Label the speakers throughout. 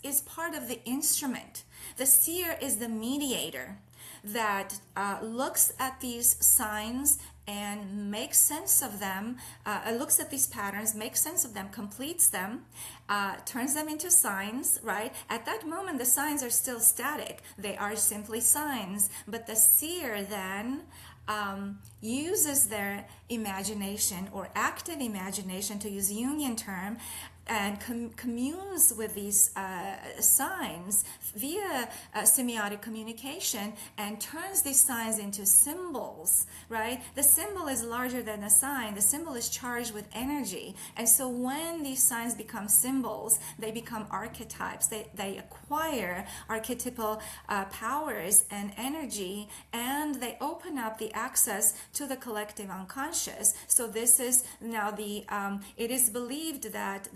Speaker 1: is part of the instrument. The seer is the mediator that looks at these signs and makes sense of them, looks at these patterns, makes sense of them, completes them, turns them into signs, right? At that moment, the signs are still static. They are simply signs. But the seer then uses their imagination, or active imagination, to use Jungian term, and communes with these signs via semiotic communication, and turns these signs into symbols, right? The symbol is larger than the sign. The symbol is charged with energy. And so when these signs become symbols, they become archetypes. They acquire archetypal powers and energy, and they open up the access to the collective unconscious. So this is now it is believed that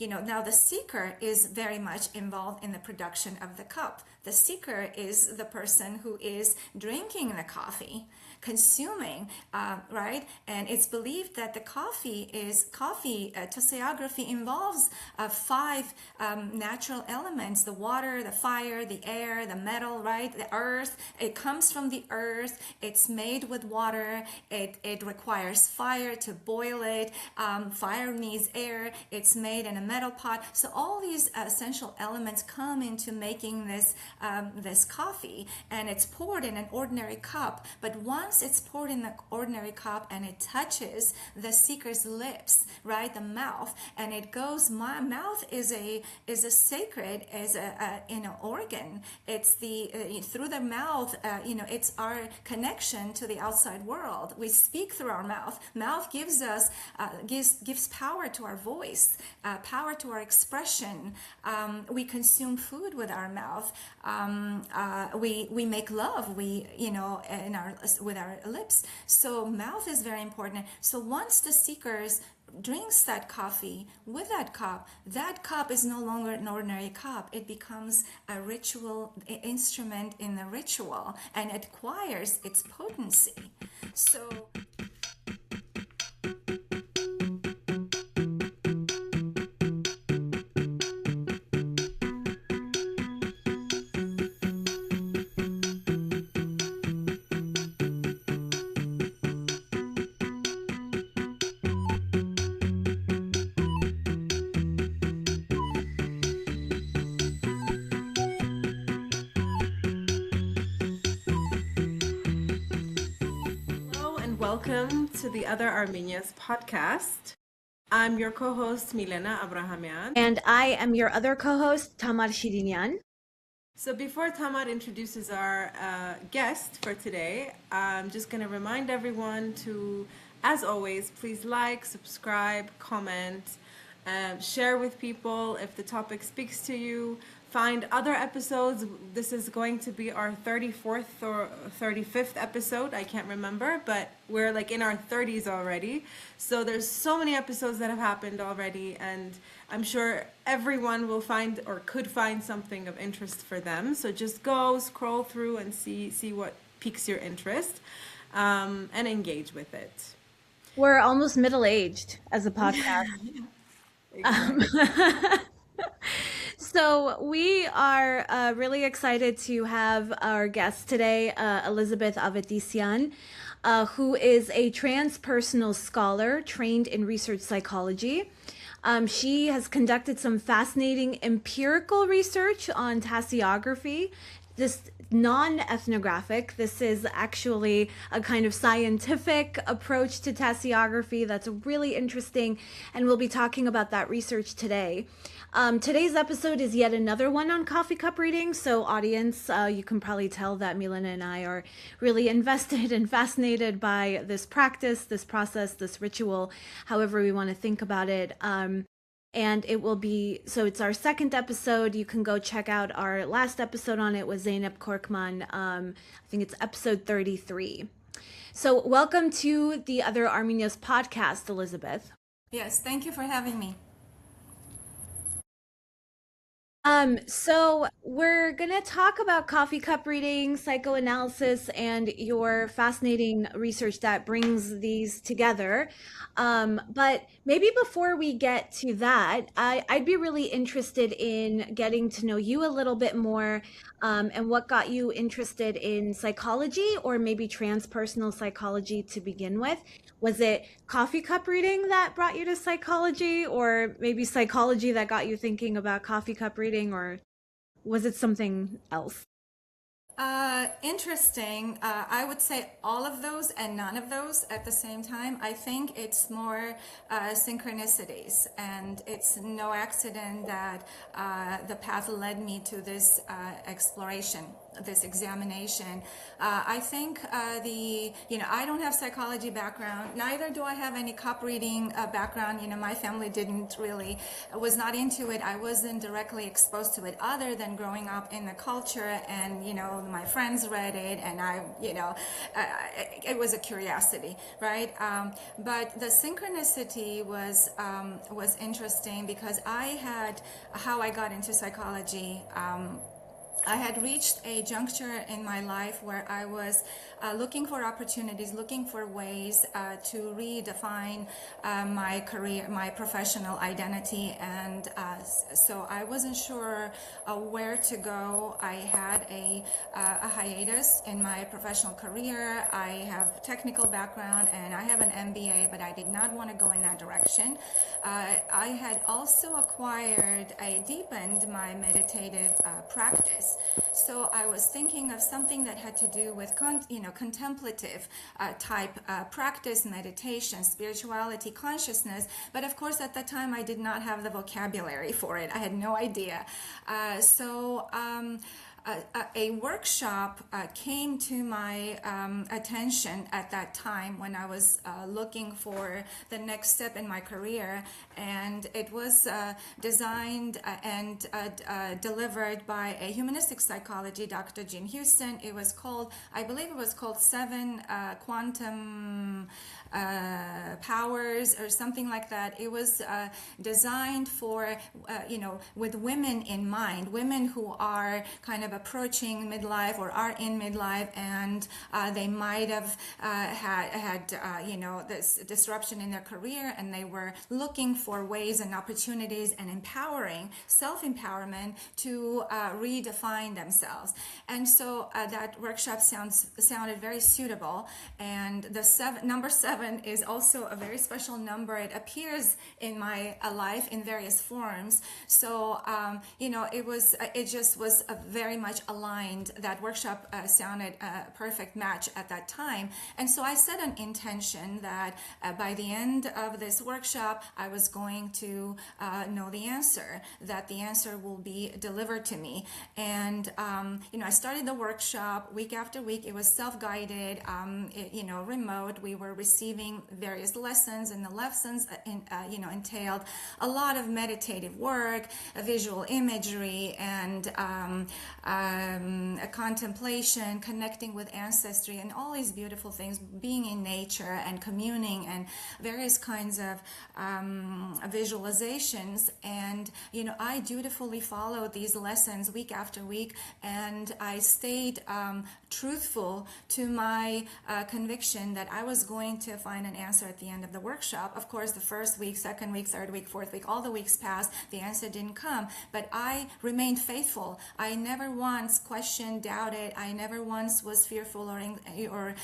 Speaker 1: now the seeker is very much involved in the production of the cup. The seeker is the person who is drinking the coffee, consuming, right? And it's believed that the coffee, tasseography involves 5 natural elements: the water, the fire, the air, the metal, right? The earth. It comes from the earth. It's made with water. It requires fire to boil it. Fire needs air. It's made in a metal pot. So all these essential elements come into making this coffee, and it's poured in an ordinary cup. But once it's poured in the ordinary cup and it touches the seeker's lips, right, the mouth, and it goes, my mouth is a sacred, is a organ. It's through the mouth, it's our connection to the outside world. We speak through our mouth. Mouth gives us gives power to our voice, power to our expression. We consume food with our mouth. We make love. With our lips. So mouth is very important. So once the seekers drinks that coffee with that cup is no longer an ordinary cup. It becomes a ritual instrument in the ritual, and it acquires its potency. So
Speaker 2: welcome to the Other Armenians podcast. I'm your co-host, Milena Abrahamian.
Speaker 3: And I am your other co-host, Tamar Shirinian.
Speaker 2: So before Tamar introduces our guest for today, I'm just going to remind everyone to, as always, please like, subscribe, comment, share with people if the topic speaks to you. Find other episodes. This is going to be our 34th or 35th episode. I can't remember, but we're like in our 30s already. So there's so many episodes that have happened already, and I'm sure everyone will find or could find something of interest for them. So just go scroll through and see what piques your interest, and engage with it.
Speaker 3: We're almost middle-aged as a podcast. So we are really excited to have our guest today, Elizabeth Avetisian, who is a transpersonal scholar trained in research psychology. She has conducted some fascinating empirical research on tasseography, just non-ethnographic. This is actually a kind of scientific approach to tasseography that's really interesting, and we'll be talking about that research today. Today's episode is yet another one on coffee cup reading, so audience, you can probably tell that Milena and I are really invested and fascinated by this practice, this process, this ritual, however we want to think about it. And it will be, so it's our second episode. You can go check out our last episode on it with Zeynep Korkman. I think it's episode 33. So welcome to the Other Armenians podcast, Elizabeth.
Speaker 1: Yes, thank you for having me.
Speaker 3: So we're gonna talk about coffee cup reading, psychoanalysis, and your fascinating research that brings these together. But maybe before we get to that, I'd be really interested in getting to know you a little bit more, and what got you interested in psychology or maybe transpersonal psychology to begin with. Was it coffee cup reading that brought you to psychology, or maybe psychology that got you thinking about coffee cup reading, or was it something else?
Speaker 1: Interesting. I would say all of those and none of those at the same time. I think it's more synchronicities, and it's no accident that the path led me to this exploration, this examination. I think I don't have psychology background. Neither do I have any cup reading background. My family didn't really, was not into it. I wasn't directly exposed to it other than growing up in the culture, and, my friends read it, and it was a curiosity, right? But the synchronicity was interesting because how I got into psychology. I had reached a juncture in my life where I was looking for opportunities, looking for ways to redefine my career, my professional identity, and so I wasn't sure where to go. I had a hiatus in my professional career. I have technical background and I have an MBA, but I did not want to go in that direction. I had also deepened my meditative practice. So I was thinking of something that had to do with contemplative type practice, meditation, spirituality, consciousness. But of course, at that time, I did not have the vocabulary for it. I had no idea. A workshop came to my attention at that time when I was looking for the next step in my career, and it was designed and delivered by a humanistic psychology, Dr. Jean Houston. I believe it was called Seven Quantum Powers or something like that. It was designed for, with women in mind, women who are kind of approaching midlife or are in midlife, and they might have had this disruption in their career, and they were looking for ways and opportunities and self-empowerment to redefine themselves. And so that workshop sounded very suitable. And the number 7 is also a very special number. It appears in my life in various forms. So it just was very much aligned. That workshop sounded a perfect match at that time. And so I set an intention that by the end of this workshop, I was going to know the answer, that the answer will be delivered to me. And, I started the workshop week after week. It was self-guided, remote. We were receiving various lessons, and the lessons, entailed a lot of meditative work, visual imagery, and a contemplation, connecting with ancestry, and all these beautiful things, being in nature and communing, and various kinds of visualizations. And I dutifully followed these lessons week after week, and I stayed truthful to my conviction that I was going to find an answer at the end of the workshop. Of course, the first week, second week, third week, fourth week, all the weeks passed, the answer didn't come, but I remained faithful. I never once questioned, doubted. I never once was fearful or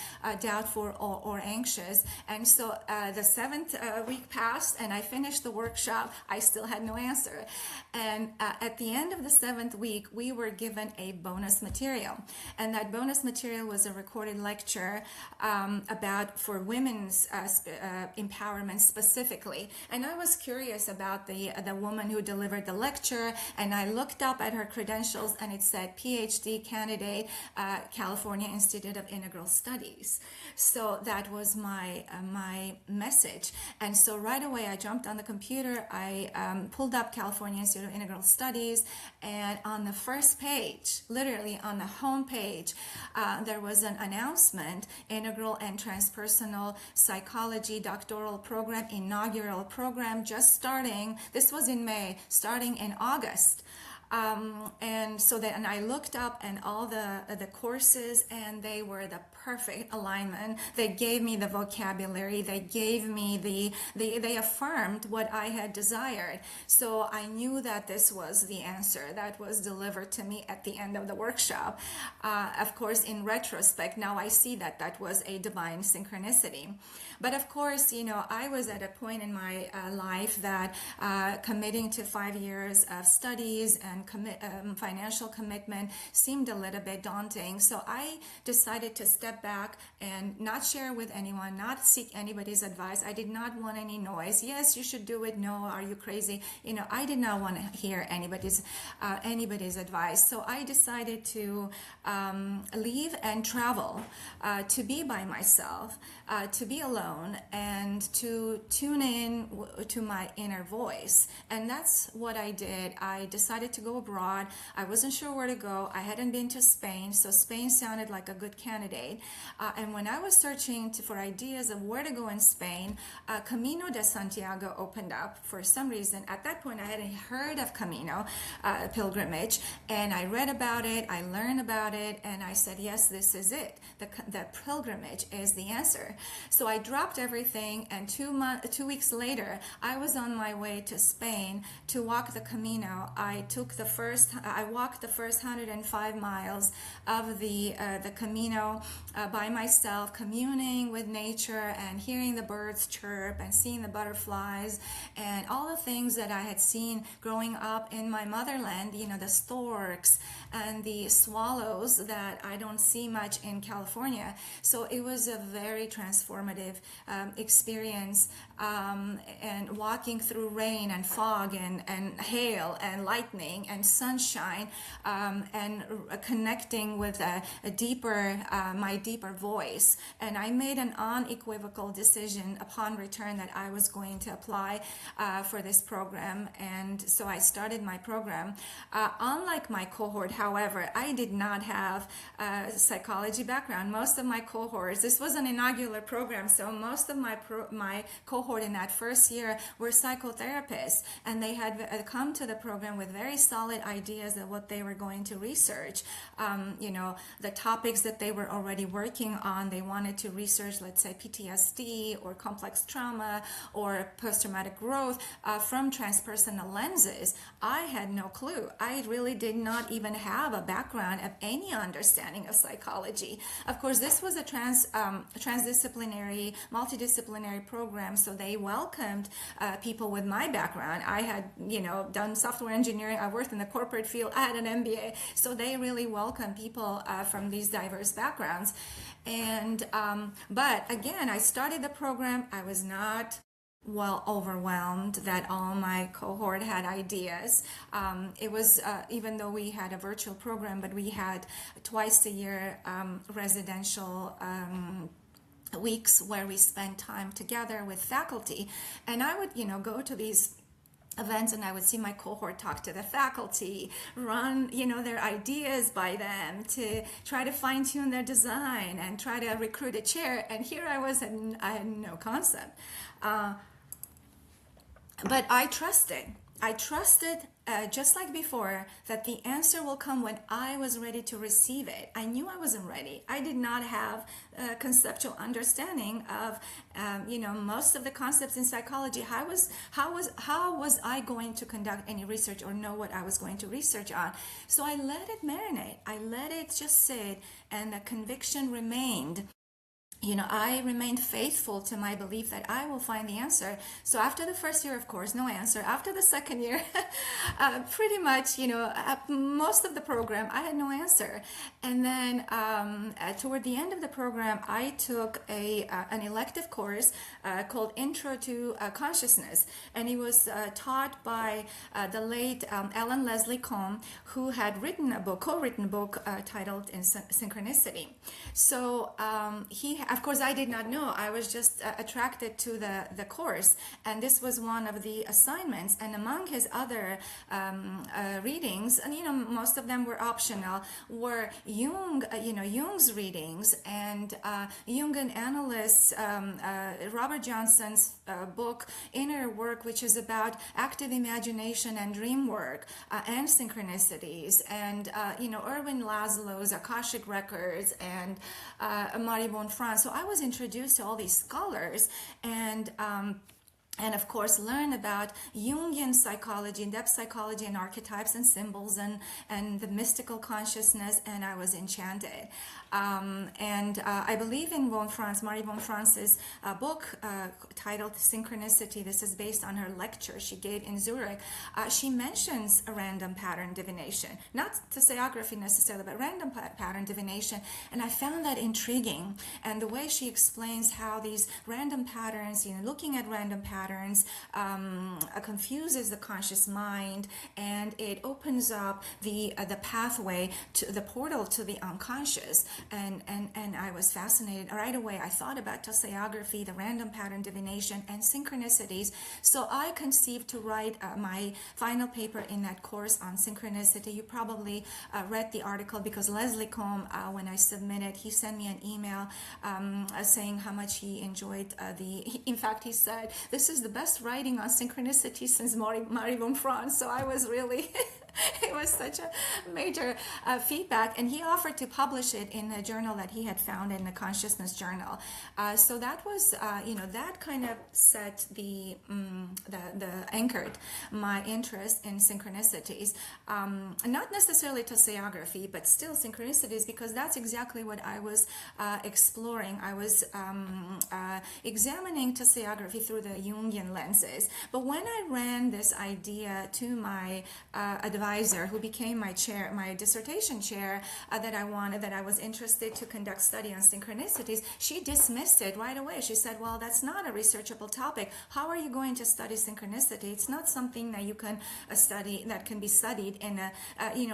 Speaker 1: doubtful or anxious. And so the 7th week passed, and I finished the workshop. I still had no answer. And at the end of the 7th week, we were given a bonus material. And that bonus material was a recorded lecture for women's empowerment specifically. And I was curious about the woman who delivered the lecture, and I looked up at her credentials, and it said PhD candidate, California Institute of Integral Studies. So that was my message. And so right away I jumped on the computer. I pulled up California Institute of Integral Studies, and on the first page, literally on the home page, there was an announcement: Integral and Transpersonal Psychology Doctoral Program, inaugural program, just starting. This was in May, starting in August. And so then I looked up and all the courses, and they were the perfect alignment. They gave me the vocabulary. They gave me they affirmed what I had desired. So I knew that this was the answer that was delivered to me at the end of the workshop. Of course, in retrospect, now I see that that was a divine synchronicity. But of course, I was at a point in my life that committing to 5 years of studies and financial commitment seemed a little bit daunting. So I decided to step back and not share with anyone, not seek anybody's advice. I did not want any noise. Yes, you should do it. No, are you crazy? I did not want to hear anybody's advice. So I decided to leave and travel, to be by myself, to be alone, and to tune in to my inner voice. And that's what I did. I decided to go abroad. I wasn't sure where to go. I hadn't been to Spain, so Spain sounded like a good candidate. And when I was searching for ideas of where to go in Spain, Camino de Santiago opened up for some reason. At that point, I hadn't heard of Camino pilgrimage, and I read about it, I learned about it, and I said, yes, this is it. The pilgrimage is the answer. So I dropped everything, and 2 weeks later, I was on my way to Spain to walk the Camino. I walked the first 105 miles of the Camino by myself, communing with nature and hearing the birds chirp and seeing the butterflies and all the things that I had seen growing up in my motherland, the storks and the swallows that I don't see much in California. So it was a very transformative experience, and walking through rain and fog and hail and lightning and sunshine, and connecting with a deeper, my deeper voice. And I made an unequivocal decision upon return that I was going to apply for this program. And so I started my program. Unlike my cohort, however, I did not have a psychology background. Most of my cohorts, this was an inaugural program, so most of my cohort in that first year were psychotherapists, and they had come to the program with very solid ideas of what they were going to research. The topics that they were already working on. They wanted to research, let's say, PTSD or complex trauma or post-traumatic growth from transpersonal lenses. I had no clue. I really did not even have a background of any understanding of psychology. Of course, this was a transdisciplinary, multidisciplinary program, so they welcomed people with my background. I had, done software engineering. I worked in the corporate field. I had an MBA, so they really welcomed people from these diverse backgrounds. And but again, I started the program. I was not overwhelmed that all my cohort had ideas. It was, even though we had a virtual program, but we had twice a year residential weeks where we spent time together with faculty. And I would, go to these events, and I would see my cohort talk to the faculty, run, their ideas by them to try to fine tune their design and try to recruit a chair. And here I was, and I had no concept. But I trusted, just like before, that the answer will come when I was ready to receive it. I knew I wasn't ready. I did not have a conceptual understanding of, most of the concepts in psychology. How was I going to conduct any research or know what I was going to research on? So I let it marinate. I let it just sit, and the conviction remained. I remained faithful to my belief that I will find the answer. So after the first year, of course, no answer. After the second year, pretty much, most of the program, I had no answer. And then toward the end of the program, I took an elective course called Intro to Consciousness. And it was taught by the late Ellen Leslie Combe, who had co-written a book titled Synchronicity. So of course, I did not know. I was just attracted to the course, and this was one of the assignments. And among his other readings, and most of them were optional, were Jung's readings and Jungian analysts, Robert Johnson's book Inner Work, which is about active imagination and dream work and synchronicities, and Erwin Laszlo's Akashic Records, and Marie Bonfrance. So I was introduced to all these scholars, and of course learn about Jungian psychology, in-depth psychology, and archetypes and symbols, and the mystical consciousness, and I was enchanted. I believe in Marie Bonfrance's book titled Synchronicity. This is based on her lecture she gave in Zurich. She mentions a random pattern divination, not tasseography necessarily, but random pattern divination, and I found that intriguing. And the way she explains how these random patterns, looking at random patterns, confuses the conscious mind, and it opens up the pathway to the portal to the unconscious. And I was fascinated right away. I thought about tasseography, the random pattern divination, and synchronicities. So I conceived to write my final paper in that course on synchronicity. You probably read the article, because Leslie Combe, when I submitted, he sent me an email saying how much he enjoyed in fact, he said, this is the best writing on synchronicity since Marie Bonfrance. So I was really... it was such a major feedback, and he offered to publish it in a journal that he had found in the Consciousness Journal. So that was, that kind of set the anchored my interest in synchronicities. Not necessarily tasseography, but still synchronicities, because that's exactly what I was exploring. I was examining tasseography through the Jungian lenses. But when I ran this idea to my advisor, who became my chair, my dissertation chair, that I was interested to conduct study on synchronicities, she dismissed it right away. She said, well, that's not a researchable topic. How are you going to study synchronicity? It's not something that you can study, that can be studied in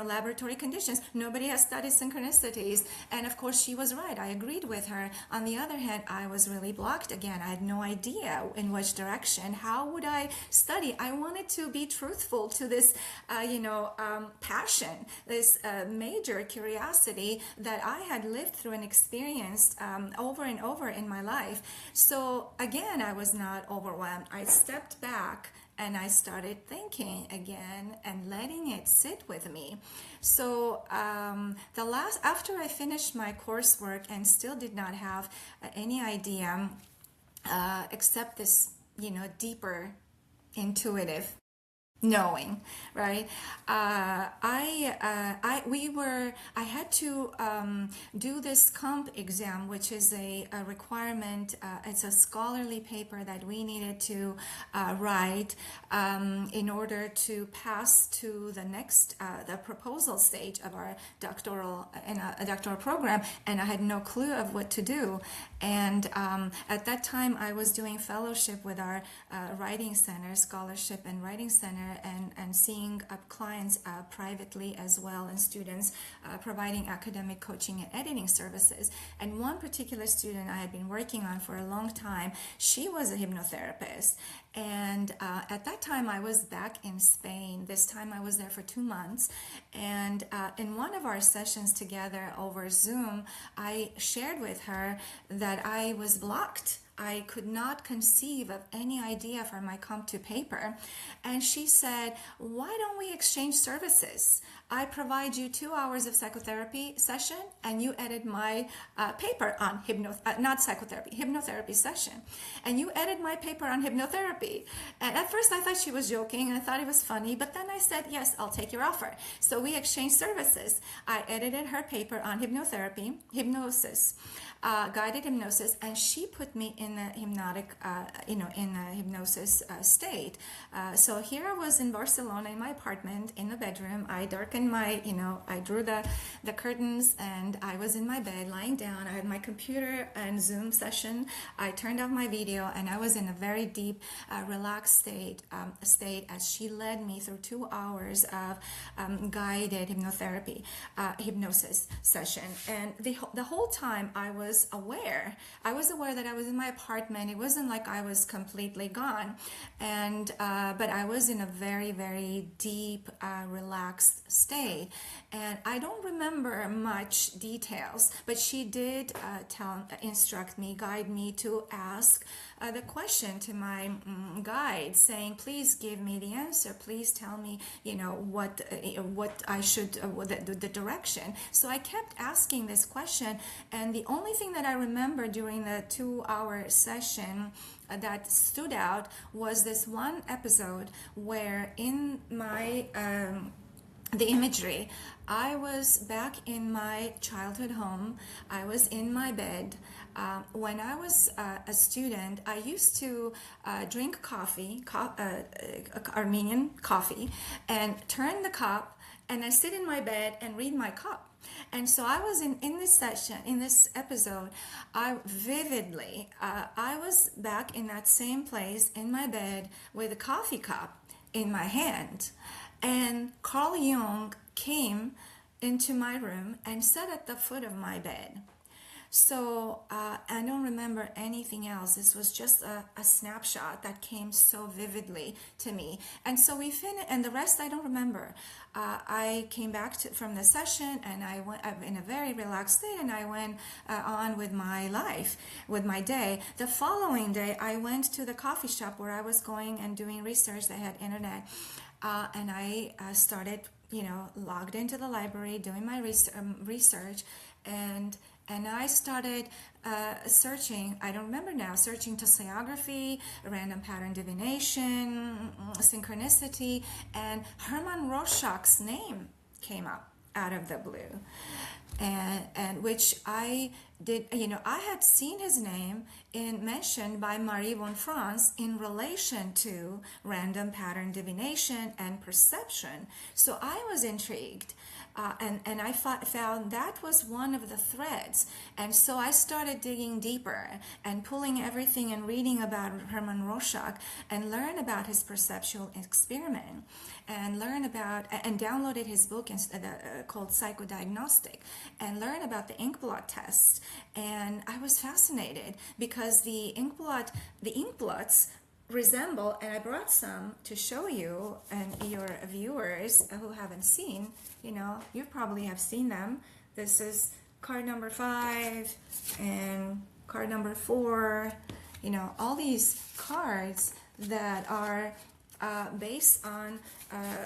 Speaker 1: laboratory conditions. Nobody has studied synchronicities. And of course, she was right. I agreed with her. On the other hand, I was really blocked again. I had no idea in which direction. How would I study? I wanted to be truthful to this, passion, this major curiosity that I had lived through and experienced over and over in my life. So again, I was not overwhelmed. I stepped back and I started thinking again and letting it sit with me. So after I finished my coursework and still did not have any idea except this, deeper intuitive knowing, right? I had to do this comp exam, which is a requirement. It's a scholarly paper that we needed to write in order to pass to the next, the proposal stage of our doctoral program, and I had no clue of what to do. And at that time, I was doing fellowship with our writing center, scholarship and writing center, and seeing clients privately as well, and students providing academic coaching and editing services. And one particular student I had been working on for a long time, she was a hypnotherapist. And at that time I was back in Spain. This time I was there for 2 months. And in one of our sessions together over Zoom, I shared with her that I was blocked. I could not conceive of any idea for my comp to paper. And she said, why don't we exchange services? I provide you 2 hours of psychotherapy session and you edit my paper on hypnotherapy session. And you edit my paper on hypnotherapy. And at first I thought she was joking and I thought it was funny, but then I said, yes, I'll take your offer. So we exchanged services. I edited her paper on hypnosis, guided hypnosis, and she put me in a hypnotic, in a hypnosis state. So here I was in Barcelona in my apartment in the bedroom. I darkened my, I drew the curtains, and I was in my bed lying down. I had my computer and Zoom session. I turned off my video, and I was in a very deep, relaxed state as she led me through 2 hours of guided hypnosis session. And the whole time I was aware that I was in my apartment. It wasn't like I was completely gone, and but I was in a very, very deep, relaxed state. And I don't remember much details, but she did instruct me, guide me to ask the question to my guide, saying, please give me the answer, please tell me what I should, the direction. So I kept asking this question, and the only thing that I remember during the 2-hour session that stood out was this one episode where in my the imagery, I was back in my childhood home. I was in my bed. When I was a student, I used to drink coffee, Armenian coffee, and turn the cup, and I sit in my bed and read my cup. And so I was in this session, in this episode, I vividly, I was back in that same place in my bed with a coffee cup in my hand. And Carl Jung came into my room and sat at the foot of my bed. So I don't remember anything else. This was just a snapshot that came so vividly to me. And so we finished, and the rest I don't remember. I came back from the session, and I went in a very relaxed state, and I went on with my life, with my day. The following day, I went to the coffee shop where I was going and doing research. They had internet, and I started, logged into the library, doing my research, and I started searching, I don't remember now, searching tasseography, random pattern divination, synchronicity, and Hermann Rorschach's name came up out of the blue. And which I did, I had seen his name mentioned by Marie von Franz in relation to random pattern divination and perception. So I was intrigued. And I found that was one of the threads. And so I started digging deeper and pulling everything and reading about Hermann Rorschach and learn about his perceptual experiment and learn about, and downloaded his book called Psychodiagnostic and learn about the inkblot test. And I was fascinated because the inkblots resemble, and I brought some to show you and your viewers who haven't seen, you probably have seen them. This is card number 5 and card number 4, all these cards that are based on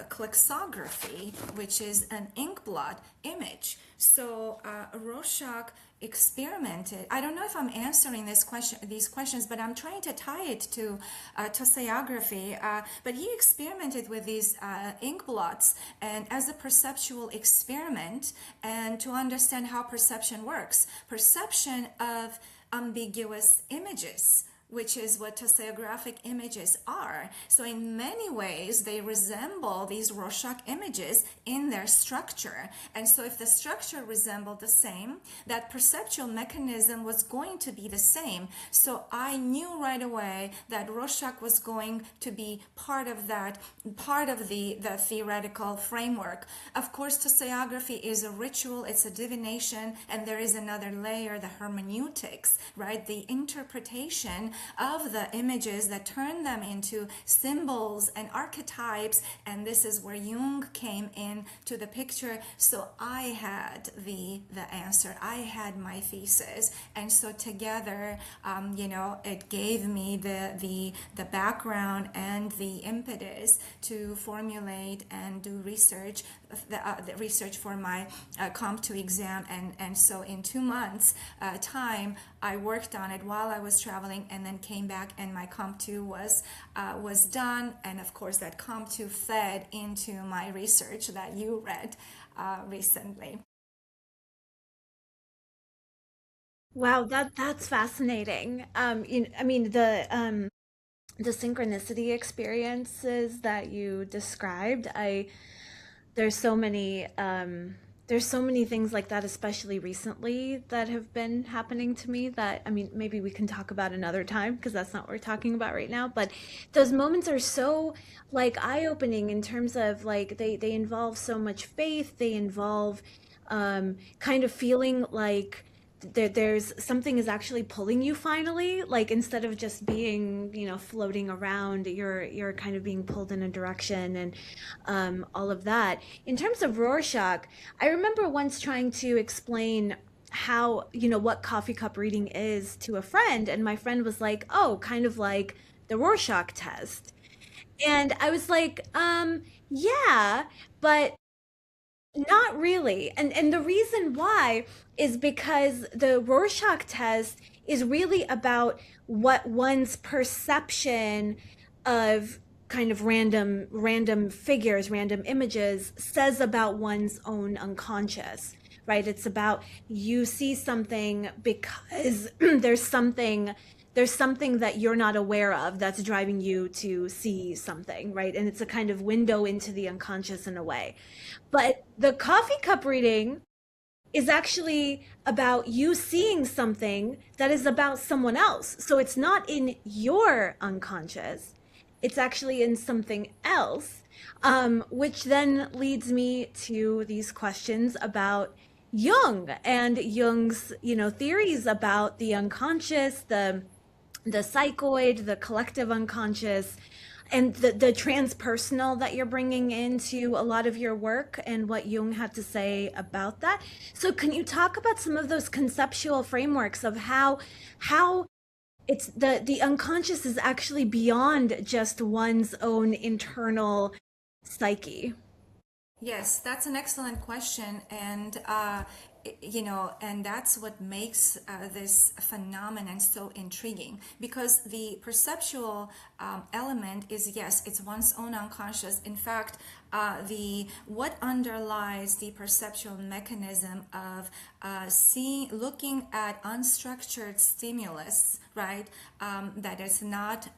Speaker 1: clixography, which is an inkblot image. So Rorschach experimented. I don't know if I'm answering these questions, but I'm trying to tie it to tasseography. But he experimented with these ink blots and as a perceptual experiment, and to understand how perception works. Perception of ambiguous images, which is what tasseographic images are. So in many ways, they resemble these Rorschach images in their structure. And so if the structure resembled the same, that perceptual mechanism was going to be the same. So I knew right away that Rorschach was going to be part of the theoretical framework. Of course, tasseography is a ritual, it's a divination, and there is another layer, the hermeneutics, right? The interpretation of the images that turn them into symbols and archetypes, and this is where Jung came in to the picture. So I had the answer, I had my thesis, and so together it gave me the background and the impetus to formulate and do research, the research for my Comp 2 exam, and so in 2 months time I worked on it while I was traveling, and then came back and my Comp 2 was done. And of course that Comp 2 fed into my research that you read recently.
Speaker 3: Wow, that's fascinating. The synchronicity experiences that you described, I there's so many there's so many things like that, especially recently, that have been happening to me that, I mean, maybe we can talk about another time because that's not what we're talking about right now. But those moments are so like eye-opening in terms of like they involve so much faith. They involve kind of feeling like there's something is actually pulling you finally, like instead of just being, you know, floating around, you're kind of being pulled in a direction, and all of that. In terms of Rorschach, I remember once trying to explain how, you know, what coffee cup reading is to a friend, and my friend was like, oh, kind of like the Rorschach test. And I was like, yeah, but not really. And the reason why is because the Rorschach test is really about what one's perception of kind of random figures, random images says about one's own unconscious, right? It's about you see something because there's something that you're not aware of that's driving you to see something, right? And it's a kind of window into the unconscious in a way. But the coffee cup reading is actually about you seeing something that is about someone else. So it's not in your unconscious, it's actually in something else, which then leads me to these questions about Jung and Jung's, you know, theories about the unconscious, the psychoid, the collective unconscious, and the transpersonal that you're bringing into a lot of your work and what Jung had to say about that. So can you talk about some of those conceptual frameworks of how it's the unconscious is actually beyond just one's own internal psyche?
Speaker 1: Yes, that's an excellent question, and you know, and that's what makes this phenomenon so intriguing, because the perceptual element is, yes, it's one's own unconscious. In fact, the what underlies the perceptual mechanism of looking at unstructured stimulus, right? That is not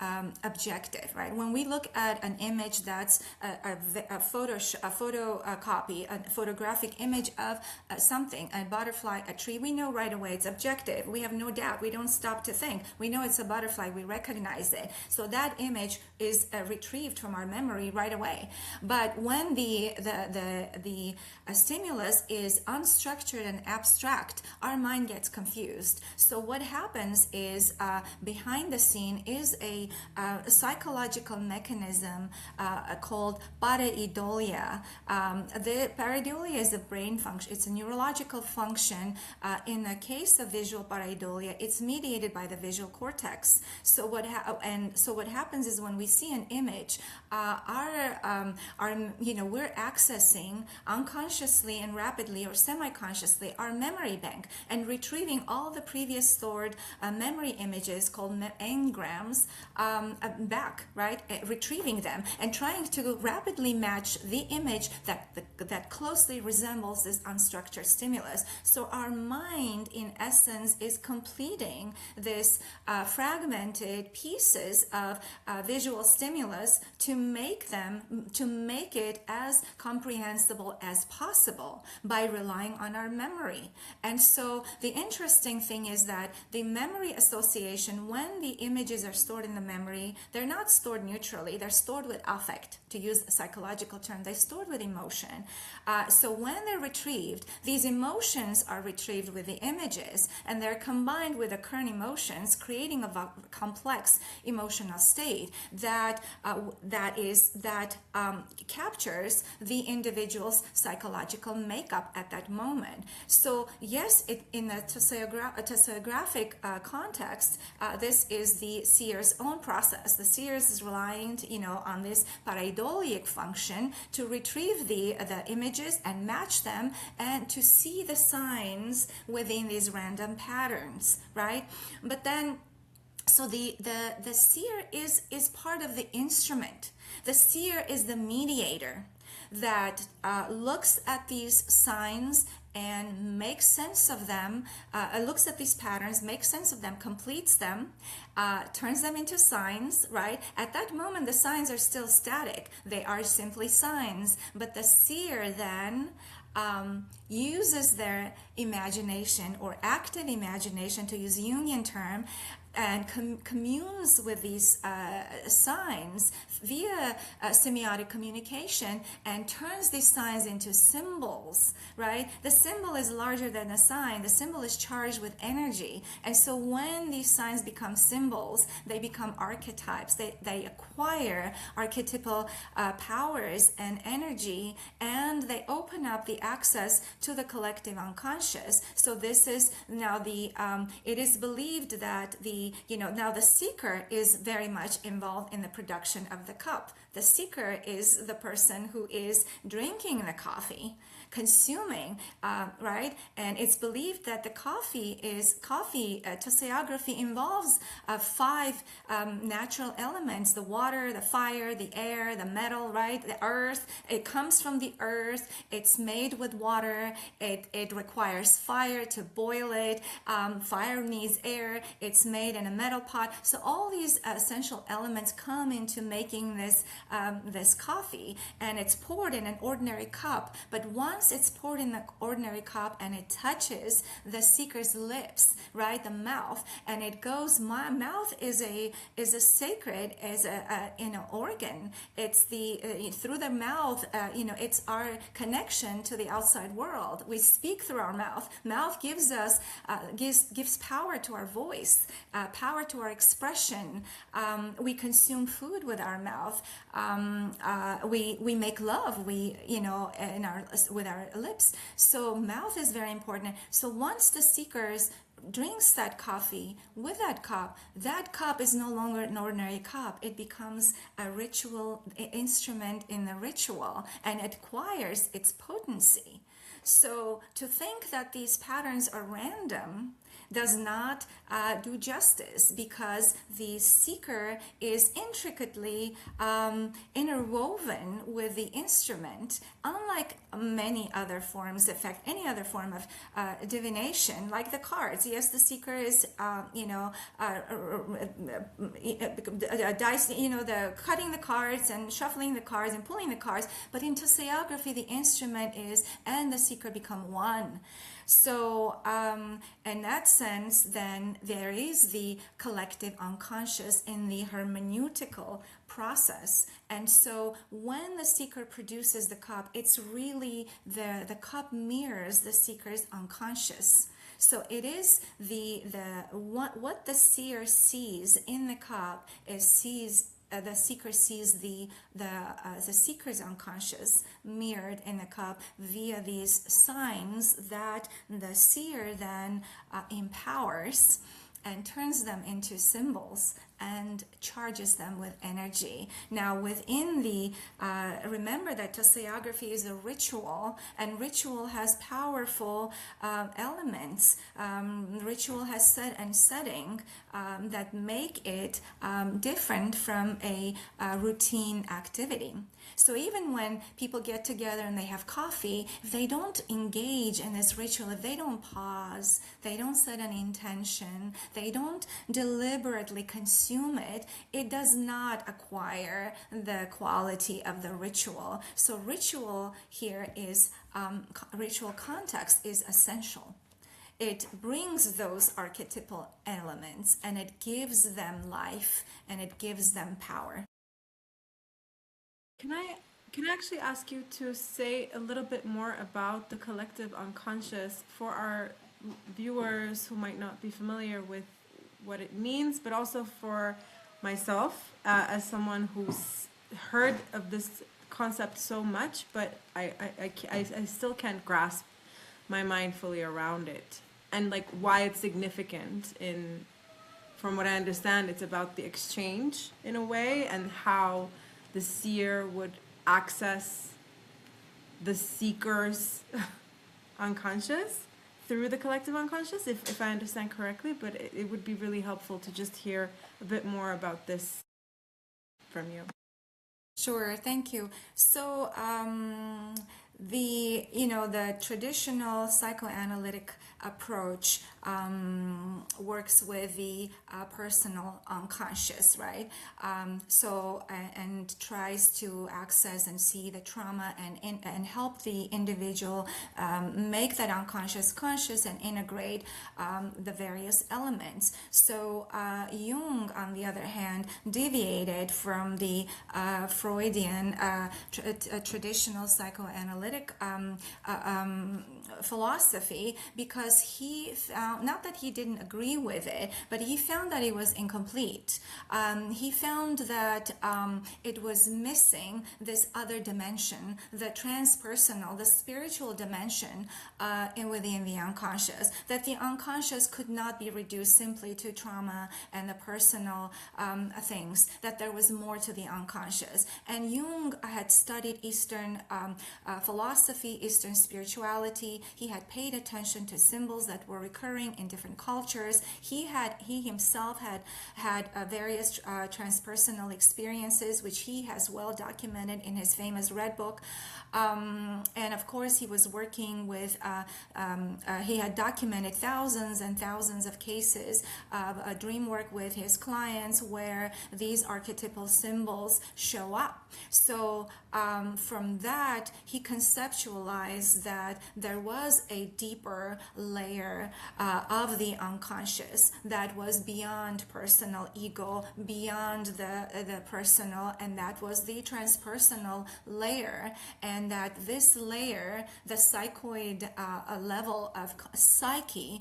Speaker 1: objective, right? When we look at an image that's a photocopy, a photographic image of something, a butterfly, a tree, we know right away it's objective. We have no doubt. We don't stop to think. We know it's a butterfly. We recognize it. So that image is retrieved from our memory right away. But when the stimulus is unstructured and abstract, our mind gets confused. So what happens is behind the scene is a psychological mechanism called pareidolia. The pareidolia is a brain function. It's a neurological function. In the case of visual pareidolia, it's mediated by the visual cortex. So what happens is when we see an image, we're accessing unconsciously and rapidly or semi-consciously our memory bank and retrieving all the previous stored memory images called engrams back, right? Retrieving them and trying to rapidly match the image that closely resembles this unstructured stimulus. So our mind, in essence, is completing this fragmented pieces of visual stimulus to make it as comprehensible as possible by relying on our memory. And so the interesting thing is that the memory association, when the images are stored in the memory, they're not stored neutrally, they're stored with affect, to use a psychological term. They're stored with emotion. So when they're retrieved, these emotions are retrieved with the images, and they're combined with the current emotions, creating a complex emotional state that captures the individual's psychological makeup at that moment. So yes, in a tasseographic context, this is the seer's own process. The seer is relying, on this pareidolia function to retrieve the images and match them, and to see the signs within these random patterns, right? But then, so the seer is part of the instrument. The seer is the mediator that looks at these signs and makes sense of them, looks at these patterns, makes sense of them, completes them, turns them into signs, right? At that moment, the signs are still static. They are simply signs. But the seer then uses their imagination, or active imagination, to use Jungian term, and communes with these signs via semiotic communication, and turns these signs into symbols, right? The symbol is larger than the sign. The symbol is charged with energy. And so when these signs become symbols, they become archetypes. They acquire archetypal powers and energy, and they open up the access to the collective unconscious. So this is now it is believed that now the seeker is very much involved in the production of the cup. The seeker is the person who is drinking the coffee, consuming, right? And it's believed that the tasseography involves 5 natural elements: the water, the fire, the air, the metal, right? The earth. It comes from the earth. It's made with water. It requires fire to boil it. Fire needs air. It's made in a metal pot. So all these essential elements come into making this coffee, and it's poured in an ordinary cup. But once it's poured in the ordinary cup and it touches the seeker's lips, right, the mouth, and it goes. My mouth is a sacred, as a organ. It's through the mouth. It's our connection to the outside world. We speak through our mouth. Mouth gives us gives power to our voice, power to our expression. We consume food with our mouth. We make love. With our lips. So mouth is very important. So once the seekers drinks that coffee with that cup is no longer an ordinary cup. It becomes a ritual instrument in the ritual, and it acquires its potency. So to think that these patterns are random does not do justice, because the seeker is intricately interwoven with the instrument, unlike many other forms, in fact, any other form of divination, like the cards. Yes, the seeker is, dice, the cutting the cards and shuffling the cards and pulling the cards, but in tasseography, the instrument is, and the seeker become one. So in that sense, then there is the collective unconscious in the hermeneutical process. And so when the seeker produces the cup, it's really the cup mirrors the seeker's unconscious. So it is what the seer sees in the cup the seeker sees the seeker's unconscious mirrored in the cup via these signs that the seer then empowers and turns them into symbols and charges them with energy. Now within remember that tasseography is a ritual, and ritual has powerful elements. Ritual has set and setting that make it different from a routine activity. So even when people get together and they have coffee, if they don't engage in this ritual, if they don't pause, they don't set an intention, they don't deliberately consume it, it does not acquire the quality of the ritual. So ritual here is, ritual context is essential. It brings those archetypal elements, and it gives them life, and it gives them power.
Speaker 2: Can I actually ask you to say a little bit more about the collective unconscious for our viewers who might not be familiar with what it means, but also for myself as someone who's heard of this concept so much, but I still can't grasp my mind fully around it, and like why it's significant. From what I understand, it's about the exchange in a way, and how the seer would access the seeker's unconscious through the collective unconscious, if I understand correctly. But it would be really helpful to just hear a bit more about this from you.
Speaker 1: Sure, thank you. So the traditional psychoanalytic approach works with the personal unconscious, right? And tries to access and see the trauma and help the individual make that unconscious conscious and integrate the various elements. So Jung, on the other hand, deviated from the Freudian traditional psychoanalytic philosophy, because he found, not that he didn't agree with it, but he found that it was incomplete. He found that it was missing this other dimension, the transpersonal, the spiritual dimension within the unconscious, that the unconscious could not be reduced simply to trauma and the personal things, that there was more to the unconscious. And Jung had studied Eastern philosophy, Eastern spirituality. He had paid attention to symbols that were recurring in different cultures. He himself had various transpersonal experiences, which he has well documented in his famous Red Book. And of course, he was working with, he had documented thousands and thousands of cases of dream work with his clients where these archetypal symbols show up. So from that, he conceptualized that there was a deeper layer of the unconscious that was beyond personal ego, beyond the personal, and that was the transpersonal layer. And that this layer, the psychoid level of psyche,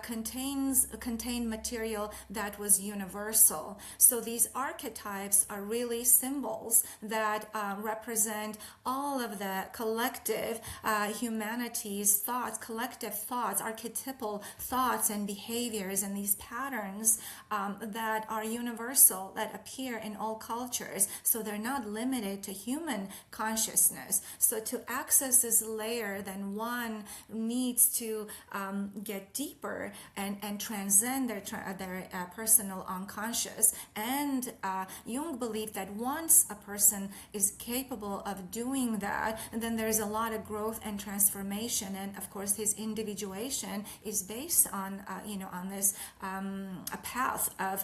Speaker 1: contained material that was universal. So these archetypes are really symbols that represent all of the collective humanity's thoughts, collective thoughts, archetypal thoughts and behaviors, and these patterns that are universal, that appear in all cultures. So they're not limited to human consciousness. So to access this layer, then one needs to get deeper and transcend their personal unconscious. And Jung believed that once a person is capable of doing that, then there's a lot of growth and transformation. And of course, his individuation is based on on this a path of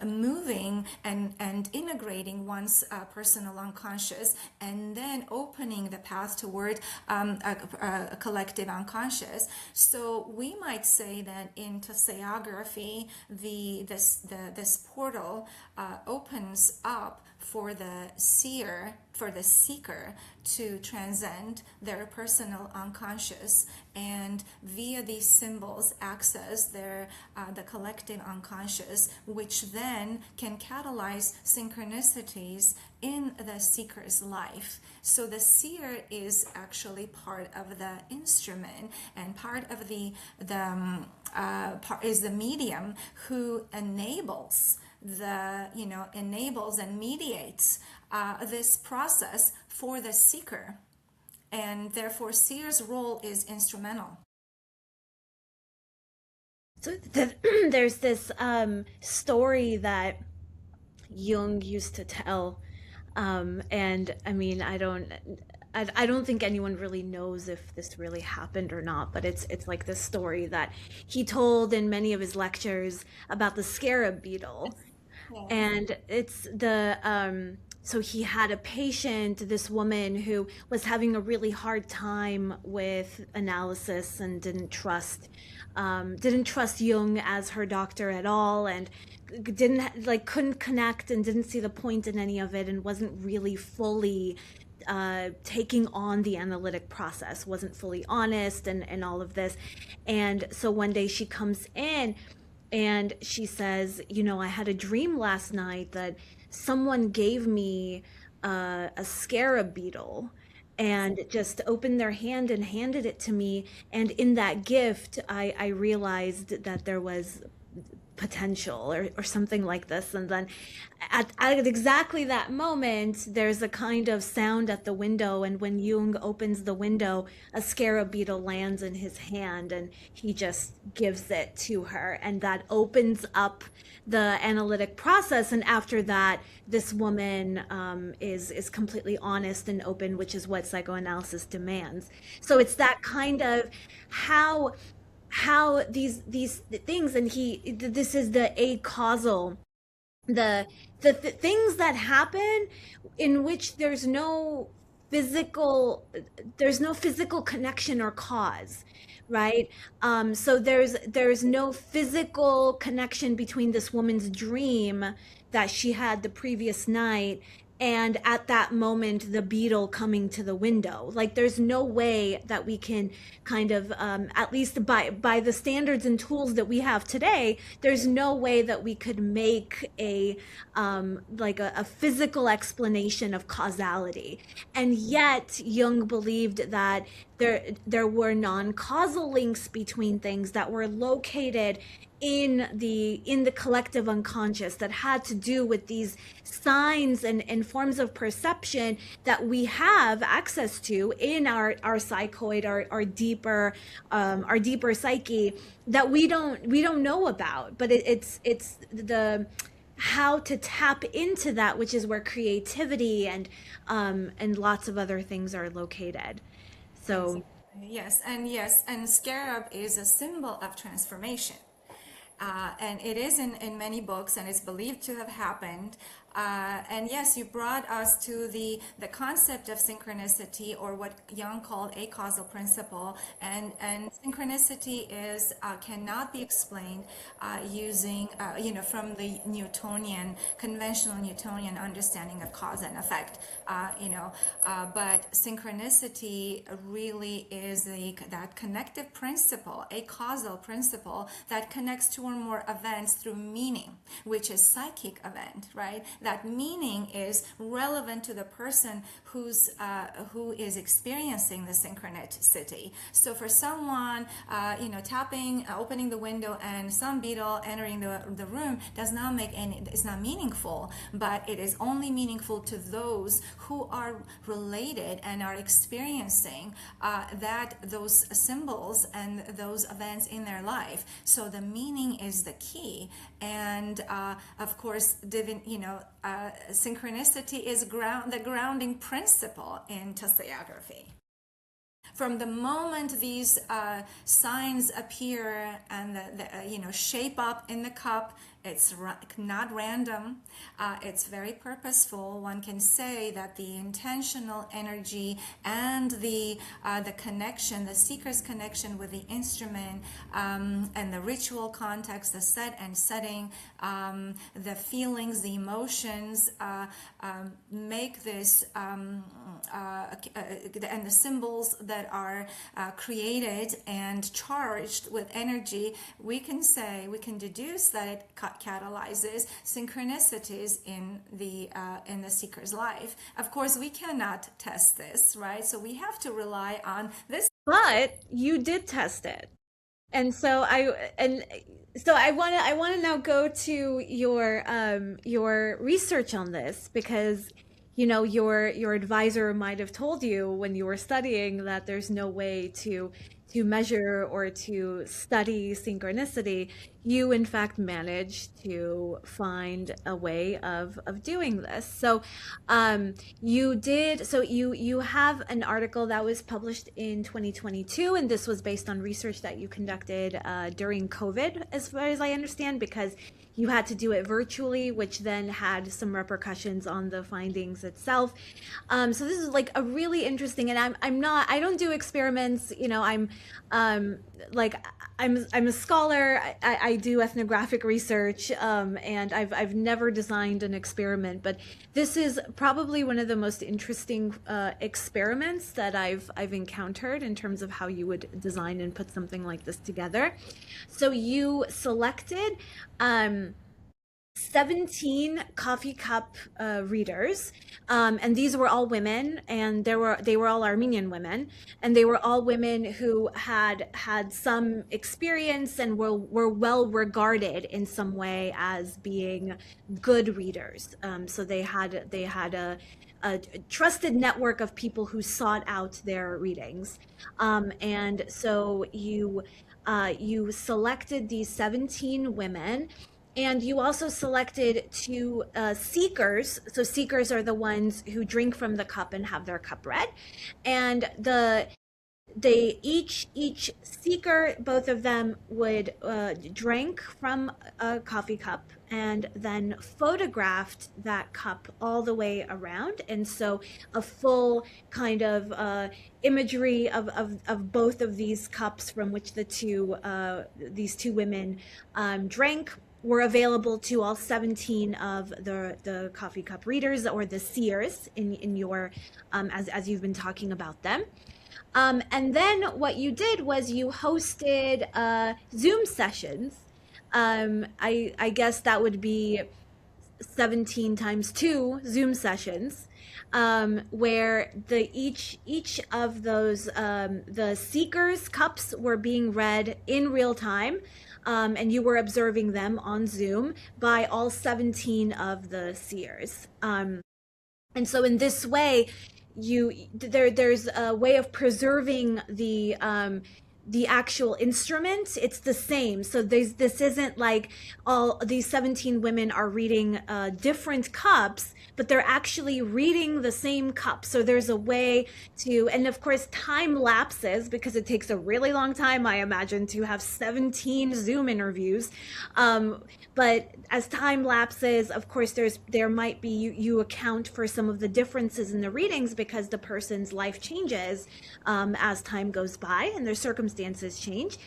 Speaker 1: moving and integrating one's personal unconscious, and then opening the path toward a collective unconscious. So we might say that in tasseography, this portal opens up for the seer, for the seeker, to transcend their personal unconscious, and via these symbols access their the collective unconscious, which then can catalyze synchronicities in the seeker's life. So the seer is actually part of the instrument, and part of is the medium who enables and mediates this process for the seeker, and therefore seer's role is instrumental.
Speaker 3: So there's this story that Jung used to tell, and I mean, I don't think anyone really knows if this really happened or not, but it's like this story that he told in many of his lectures about the scarab beetle.
Speaker 1: Yeah.
Speaker 3: And it's so he had a patient, this woman who was having a really hard time with analysis and didn't trust Jung as her doctor at all, and couldn't connect and didn't see the point in any of it, and wasn't really fully taking on the analytic process, wasn't fully honest, and all of this. And so one day she comes in and she says, I had a dream last night that someone gave me a scarab beetle and just opened their hand and handed it to me. And in that gift, I realized that there was potential or something like this. And then at exactly that moment, there's a kind of sound at the window. And when Jung opens the window, a scarab beetle lands in his hand and he just gives it to her. And that opens up the analytic process. And after that, this woman is completely honest and open, which is what psychoanalysis demands. So it's that kind of how these things, and this is the acausal, the things that happen in which there's no physical connection or cause, right? So there's no physical connection between this woman's dream that she had the previous night and at that moment the beetle coming to the window. Like there's no way that we can kind of at least by the standards and tools that we have today, there's no way that we could make a like a physical explanation of causality. And yet Jung believed that there were non-causal links between things that were located in the collective unconscious that had to do with these signs and forms of perception that we have access to in our psychoid, our deeper psyche, that we don't know about. But it's the how to tap into that, which is where creativity and lots of other things are located. So
Speaker 1: Yes, and scarab is a symbol of transformation. And it is in many books, and it's believed to have happened. And yes, you brought us to the concept of synchronicity, or what Jung called a causal principle. And synchronicity is cannot be explained using from the Newtonian, conventional Newtonian understanding of cause and effect. But synchronicity really is that connective principle, a causal principle that connects two or more events through meaning, which is psychic event, right? That meaning is relevant to the person who is experiencing the synchronicity. So for someone, opening the window and some beetle entering the room it's not meaningful, but it is only meaningful to those who are related and are experiencing those symbols and those events in their life. So the meaning is the key. And of course, synchronicity is the grounding principle in tasseography. From the moment these signs appear and shape up in the cup, it's not random. It's very purposeful. One can say that the intentional energy and the connection, the seeker's connection with the instrument, and the ritual context, the set and setting, the feelings, the emotions, make this, and the symbols that are created and charged with energy, we can deduce that it catalyzes synchronicities in the seeker's life. Of course, we cannot test this, right? So we have to rely on this.
Speaker 3: But you did test it, and so I want to now go to your research on this, because your advisor might have told you when you were studying that there's no way to measure or to study synchronicity. You in fact managed to find a way of doing this. So you have an article that was published in 2022, and this was based on research that you conducted during COVID, as far as I understand, because you had to do it virtually, which then had some repercussions on the findings itself. So this is like a really interesting, and I don't do experiments. I'm a scholar. I do ethnographic research, and I've never designed an experiment, but this is probably one of the most interesting experiments that I've encountered in terms of how you would design and put something like this together. So you selected 17 coffee cup readers, and these were all women, and they were all Armenian women, and they were all women who had some experience and were well regarded in some way as being good readers. So they had a trusted network of people who sought out their readings, and so you selected these 17 women, and you also selected two seekers. So seekers are the ones who drink from the cup and have their cup read. And they each seeker, both of them would drink from a coffee cup and then photographed that cup all the way around. And so a full kind of imagery of both of these cups from which these two women drank were available to all 17 of the coffee cup readers, or the seers in your as you've been talking about them. And then what you did was you hosted Zoom sessions. I guess that would be 17 times 2 Zoom sessions, where each of those the seekers' cups were being read in real time, and you were observing them on Zoom by all 17 of the seers. And so in this way, there's a way of preserving the actual instrument. It's the same. So this isn't like all these 17 women are reading different cups, but they're actually reading the same cup. So there's a way to, and of course time lapses, because it takes a really long time, I imagine, to have 17 Zoom interviews. But as time lapses, of course, there might be, you account for some of the differences in the readings because the person's life changes as time goes by and their circumstances change.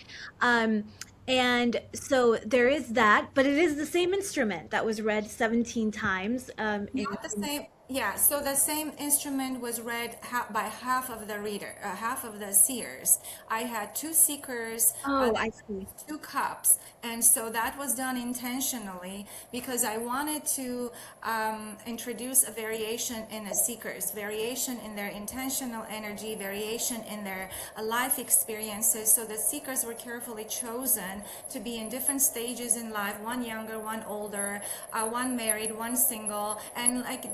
Speaker 3: And so there is that, but it is the same instrument that was read 17 times.
Speaker 1: Not the same. Yeah, so the same instrument was read by half of the reader, half of the seers. I had two seekers,
Speaker 3: Oh, I see.
Speaker 1: two cups, and so that was done intentionally because I wanted to introduce a variation in the seekers, variation in their intentional energy, variation in their life experiences. So the seekers were carefully chosen to be in different stages in life, one younger, one older, one married, one single, and like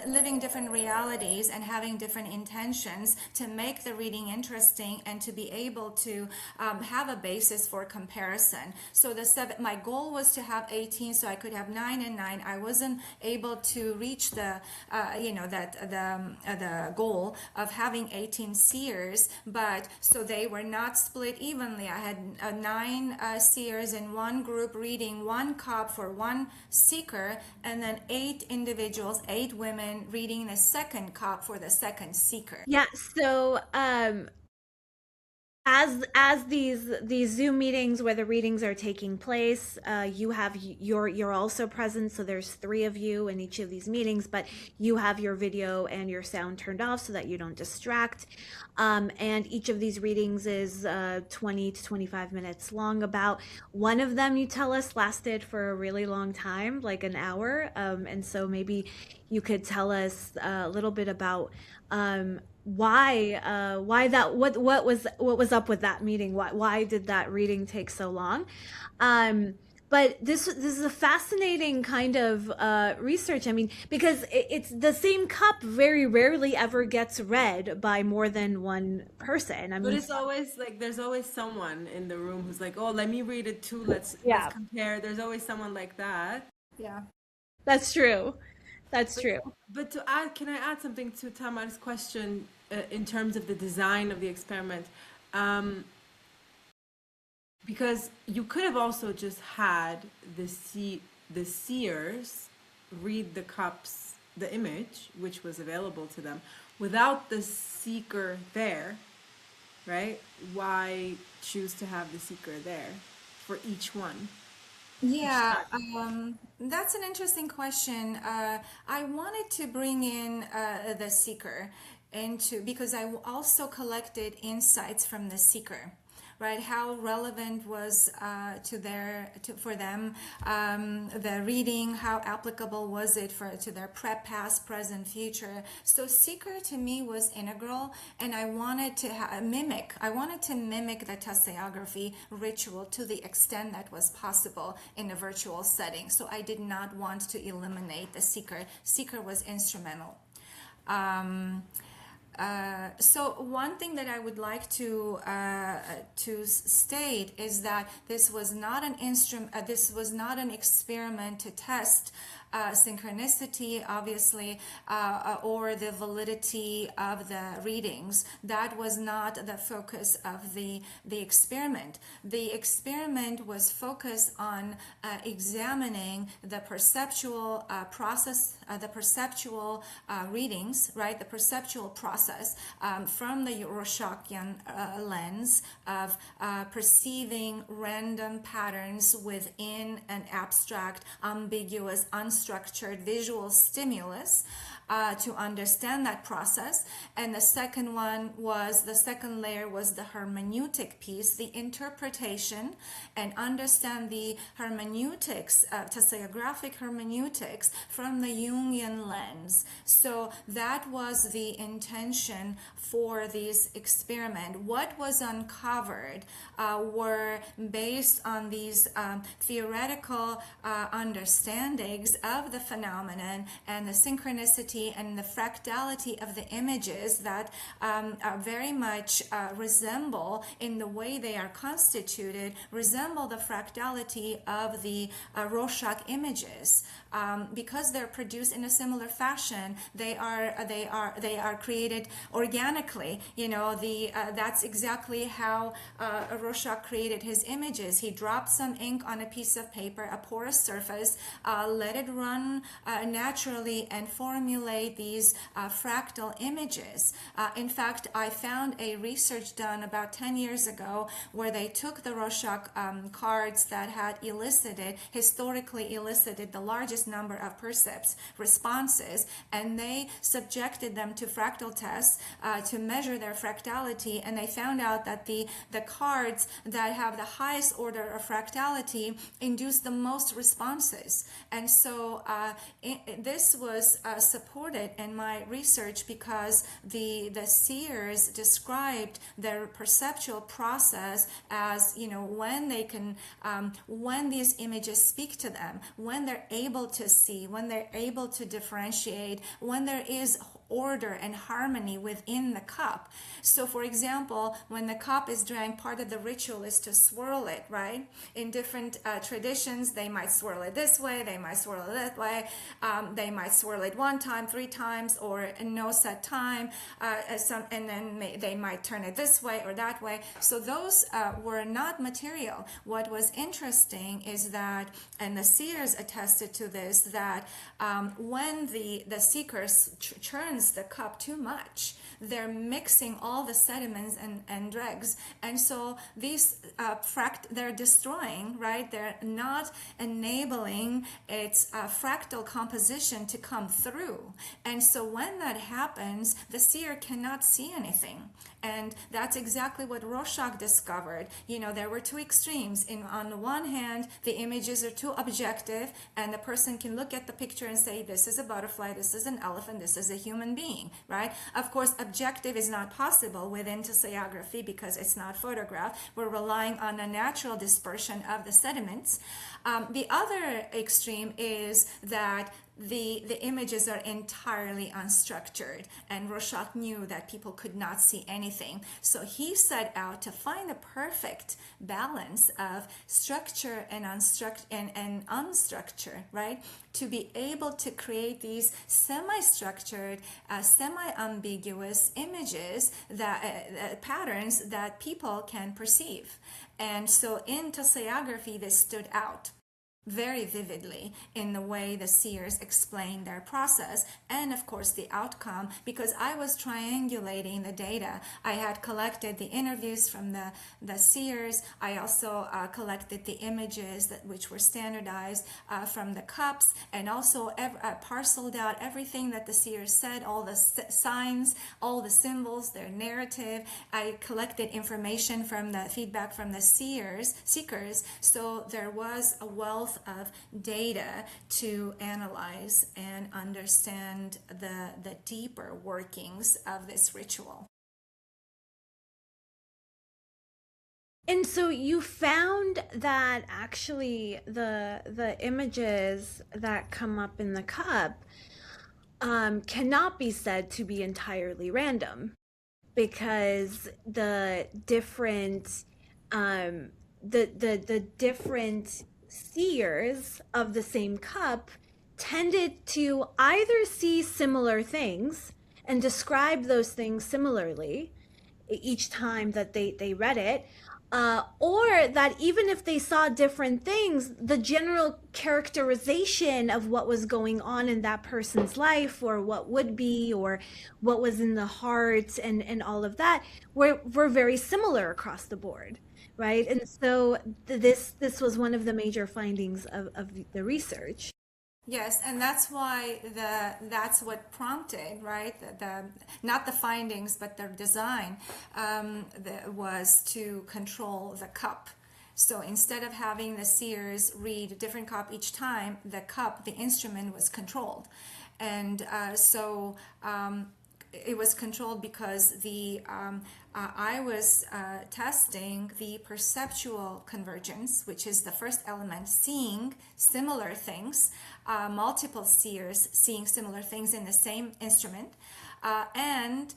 Speaker 1: living different realities and having different intentions to make the reading interesting and to be able to have a basis for comparison. So my goal was to have 18, so I could have 9 and 9. I wasn't able to reach the the goal of having 18 seers, but so they were not split evenly. I had 9 seers in one group reading one cup for one seeker, and then 8 individuals, 8 women reading the second cup for the second seeker.
Speaker 3: Yeah, so as these Zoom meetings where the readings are taking place, you're also present. So there's 3 of you in each of these meetings, but you have your video and your sound turned off so that you don't distract. And each of these readings is 20 to 25 minutes long. About one of them, you tell us, lasted for a really long time, like an hour. And so maybe you could tell us a little bit about why that, what was up with that meeting, why did that reading take so long. But this is a fascinating kind of research. I mean, because it's the same cup very rarely ever gets read by more than one person. I
Speaker 2: But
Speaker 3: mean,
Speaker 2: it's always like there's always someone in the room who's like, "Oh, let me read it too. Let's
Speaker 3: yeah,
Speaker 2: compare." There's always someone like that.
Speaker 1: Yeah.
Speaker 3: that's true. That's true.
Speaker 2: But to add, can I add something to Tamar's question in terms of the design of the experiment? Because you could have also just had the seers read the cups, the image, which was available to them, without the seeker there, right? Why choose to have the seeker there for each one? Each
Speaker 1: Yeah,
Speaker 2: time?
Speaker 1: that's an interesting question. I wanted to bring in the seeker into because I also collected insights from the seeker. right? How relevant was for them the reading? How applicable was it to their past, present, future? So seeker to me was integral, and I wanted to mimic the tasseography ritual to the extent that was possible in a virtual setting. So I did not want to eliminate the seeker. Seeker was instrumental. So one thing that I would like to state is that this was not an instrument. This was not an experiment to test synchronicity, obviously, or the validity of the readings. That was not the focus of the experiment. The experiment was focused on examining the perceptual process, the perceptual readings, right? The perceptual process from the Rorschachtian lens of perceiving random patterns within an abstract, ambiguous, unstructured visual stimulus, to understand that process. And the second layer was the hermeneutic piece, the interpretation, and understand the hermeneutics, tasseographic hermeneutics from the Jungian lens. So that was the intention for this experiment. What was uncovered were based on these theoretical understandings of the phenomenon and the synchronicity and the fractality of the images that very much resemble, in the way they are constituted, resemble the fractality of the Rorschach images. Because they're produced in a similar fashion, they are created organically. That's exactly how Rorschach created his images. He dropped some ink on a piece of paper, a porous surface, let it run naturally, and formulate these fractal images. In fact, I found a research done about 10 years ago where they took the Rorschach cards that had historically elicited the largest number of percepts responses, and they subjected them to fractal tests to measure their fractality, and they found out that the cards that have the highest order of fractality induce the most responses. And so this was supported in my research because the seers described their perceptual process as, when they can, when these images speak to them, when they're able to see, when they're able to differentiate, when there is order and harmony within the cup. So for example, when the cup is drank, part of the ritual is to swirl it, right? In different traditions, they might swirl it this way, they might swirl it that way, they might swirl it one time, 3 times, or no set time, and then they might turn it this way or that way. So those were not material. What was interesting is that, and the seers attested to this, that when the seeker churns the cup too much, they're mixing all the sediments and dregs, and so these they're destroying, right? They're not enabling its fractal composition to come through, and so when that happens, the seer cannot see anything. And that's exactly what Rorschach discovered. There were 2 extremes. On the one hand, the images are too objective, and the person can look at the picture and say, this is a butterfly, this is an elephant, this is a human being, right? Of course, objective is not possible within tasseography because it's not photographed. We're relying on a natural dispersion of the sediments. The other extreme is that the images are entirely unstructured, and Rorschach knew that people could not see anything. So he set out to find the perfect balance of structure and unstructured, right? To be able to create these semi-structured, semi-ambiguous images, that patterns that people can perceive. And so in tasseography, this stood out. very vividly in the way the seers explain their process, and of course the outcome, because I was triangulating the data. I had collected the interviews from the seers. I also collected the images which were standardized from the cups, and also parceled out everything that the seers said, all the signs, all the symbols, their narrative. I collected information from the feedback from the seekers, so there was a wealth of data to analyze and understand the deeper workings of this ritual.
Speaker 3: And so you found that actually the images that come up in the cup cannot be said to be entirely random, because the different the different seers of the same cup tended to either see similar things and describe those things similarly each time that they read it, or that even if they saw different things, the general characterization of what was going on in that person's life, or what would be, or what was in the heart, and all of that were very similar across the board, right? And so this was one of the major findings of the research.
Speaker 1: Yes, and that's why that's what prompted, right? Not the findings, but the design was to control the cup. So instead of having the seers read a different cup each time, the instrument was controlled, and it was controlled because I was testing the perceptual convergence, which is the first element, seeing similar things, multiple seers seeing similar things in the same instrument, and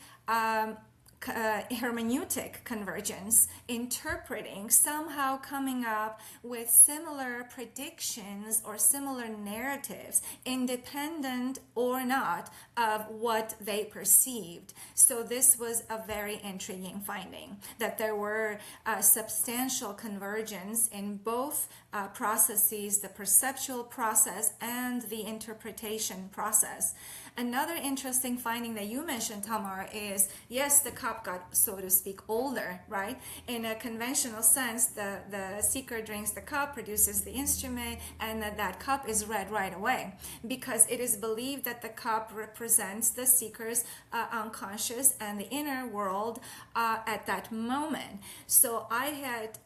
Speaker 1: hermeneutic convergence, interpreting, somehow coming up with similar predictions or similar narratives, independent or not of what they perceived. So this was a very intriguing finding, that there were substantial convergence in both processes, the perceptual process and the interpretation process. Another interesting finding that you mentioned, Tamar, is yes, the cup got, so to speak, older, right? In a conventional sense, the seeker drinks the cup, produces the instrument, and that cup is read right away, because it is believed that the cup represents the seeker's unconscious and the inner world at that moment. So I had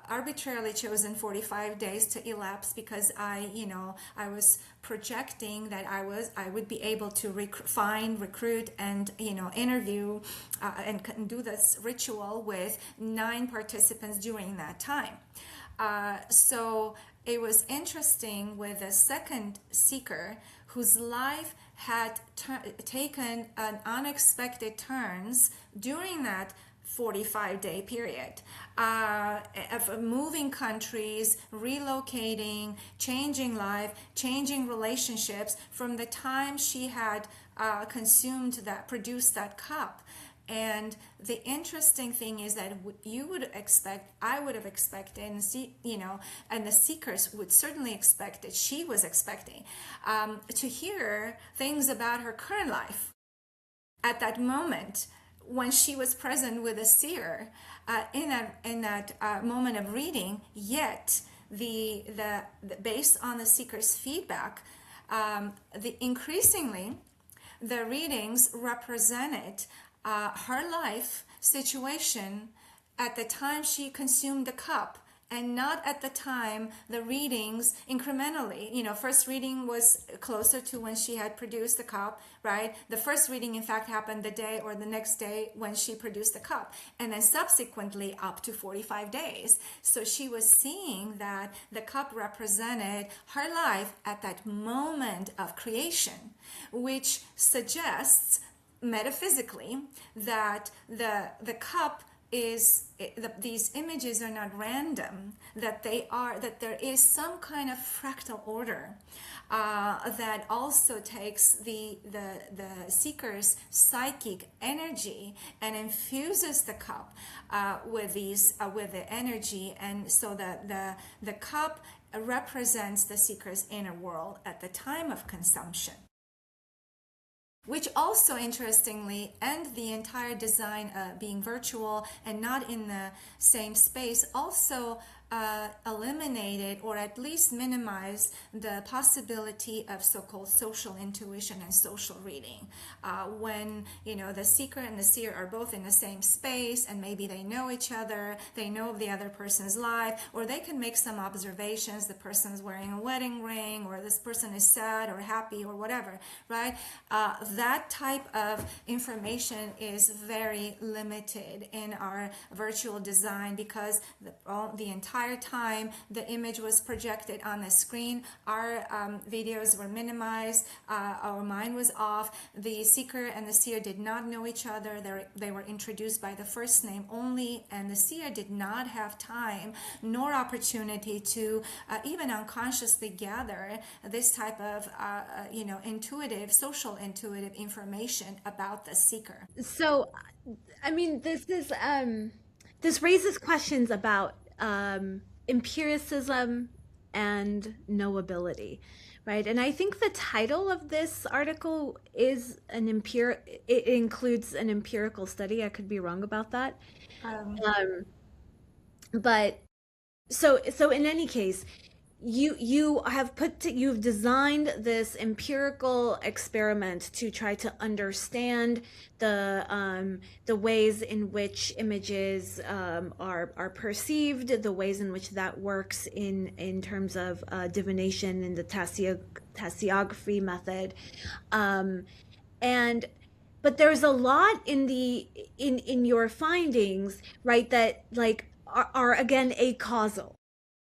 Speaker 1: arbitrarily chosen 45 days to elapse, because I was projecting that I would be able to find, recruit, and interview and do this ritual with 9 participants during that time. So it was interesting with a second seeker whose life had taken an unexpected turns during that 45-day period of moving countries, relocating, changing life, changing relationships from the time she had produced that cup. And the interesting thing is that I would have expected, and the seekers would certainly expect, that she was expecting to hear things about her current life at that moment, when she was present with a seer in that moment of reading. Yet based on the seeker's feedback, increasingly the readings represented her life situation at the time she consumed the cup, and not at the time the readings incrementally. First reading was closer to when she had produced the cup, right? The first reading, in fact, happened the day or the next day when she produced the cup, and then subsequently up to 45 days. So she was seeing that the cup represented her life at that moment of creation, which suggests metaphysically that the cup these images are not random, that there is some kind of fractal order that also takes the seeker's psychic energy and infuses the cup with the energy, and so the cup represents the seeker's inner world at the time of consumption, which also interestingly, and the entire design being virtual and not in the same space, also eliminated or at least minimized the possibility of so-called social intuition and social reading. When the seeker and the seer are both in the same space, and maybe they know each other, they know of the other person's life, or they can make some observations. The person's wearing a wedding ring, or this person is sad or happy or whatever, right? That type of information is very limited in our virtual design, because the entire time the image was projected on the screen, our videos were minimized, our mind was off. The seeker and the seer did not know each other. They were introduced by the first name only, and the seer did not have time nor opportunity to even unconsciously gather this type of social intuitive information about the seeker.
Speaker 3: So, I mean, this raises questions about empiricism and knowability, right? And I think the title of this article is it includes an empirical study. I could be wrong about that. But so in any case, you've designed this empirical experiment to try to understand the ways in which images are perceived, the ways in which that works in terms of divination in the tasseography method, but there's a lot in your findings, right, that like are again acausal.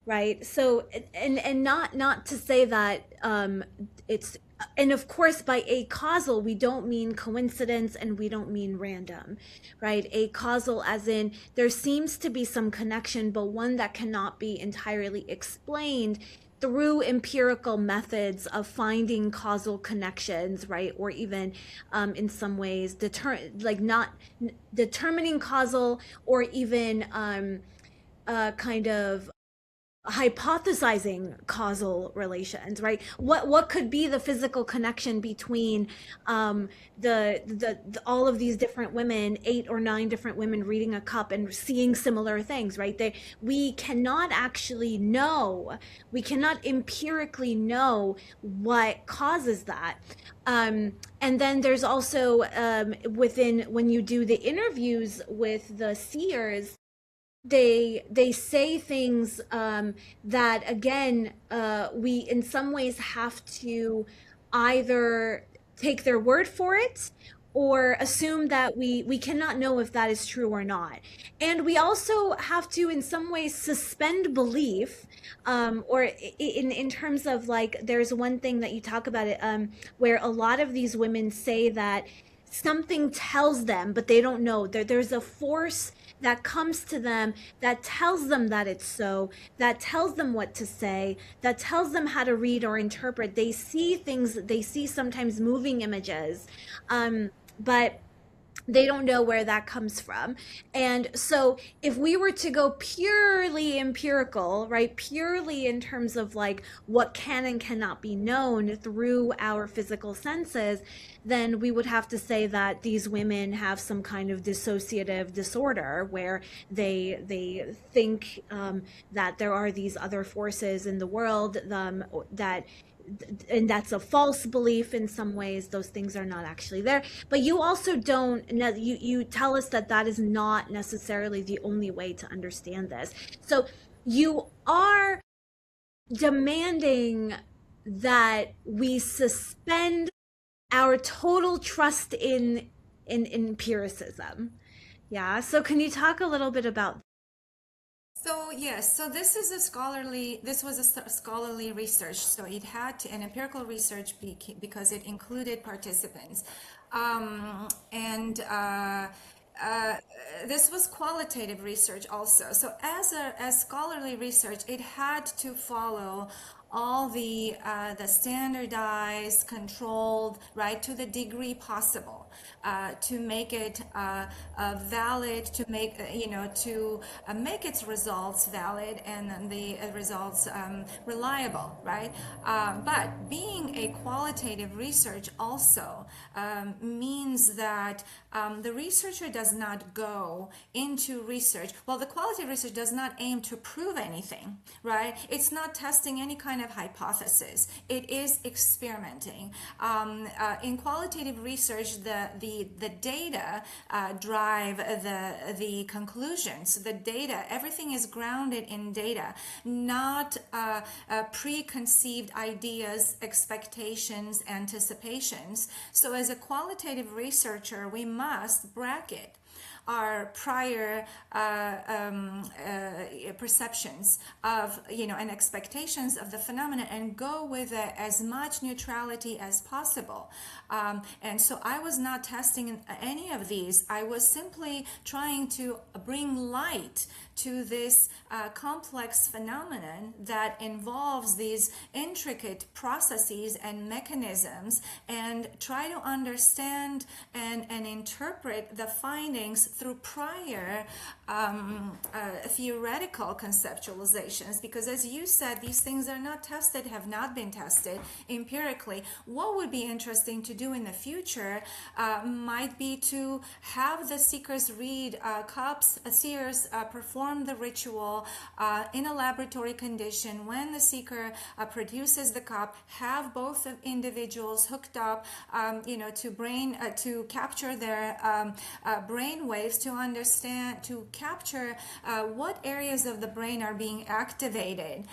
Speaker 3: Right. So, and not to say that it's, and of course by acausal we don't mean coincidence and we don't mean random, right? Acausal as in there seems to be some connection, but one that cannot be entirely explained through empirical methods of finding causal connections, right? Or even in some ways not determining causal, or even kind of hypothesizing causal relations, right? What could be the physical connection between the all of these different women, 8 or 9 different women reading a cup and seeing similar things, right? We cannot actually know, we cannot empirically know what causes that. And then there's also when you do the interviews with the seers, they say things that again we in some ways have to either take their word for it or assume that we cannot know if that is true or not. And we also have to in some ways suspend belief, or in terms of like there's one thing that you talk about it where a lot of these women say that something tells them, but they don't know. There's a force that comes to them that tells them that it's so, that tells them what to say, that tells them how to read or interpret. They see things, they see sometimes moving images, but they don't know where that comes from. And so if we were to go purely empirical, right, purely in terms of like what can and cannot be known through our physical senses, then we would have to say that these women have some kind of dissociative disorder where they think that there are these other forces in the world that, and that's a false belief in some ways. Those things are not actually there. But you also you tell us that that is not necessarily the only way to understand this. So you are demanding that we suspend our total trust in empiricism. Yeah. So can you talk a little bit about?
Speaker 1: So yes, so this was a scholarly research. So it had an empirical research because it included participants, and this was qualitative research also. So as scholarly research, it had to follow all the standardized, controlled, right, to the degree possible, to make it valid, to make to make its results valid and the results reliable, right? But being a qualitative research also means that the researcher does not go into research. Well, the qualitative research does not aim to prove anything, right? It's not testing any kind of hypothesis. It is experimenting. In qualitative research, the data drive the conclusions. The data, everything is grounded in data, not preconceived ideas, expectations, anticipations. So as a qualitative researcher, we must bracket our prior perceptions of and expectations of the phenomenon and go with as much neutrality as possible. And so I was not testing any of these. I was simply trying to bring light to this complex phenomenon that involves these intricate processes and mechanisms, and try to understand and interpret the findings through prior theoretical conceptualizations, because as you said, these things are not tested, have not been tested empirically. What would be interesting to do in the future might be to have the seekers read seers perform the ritual in a laboratory condition. When the seeker produces the cup, have both of individuals hooked up to capture their brain waves, to understand, to capture what areas of the brain are being activated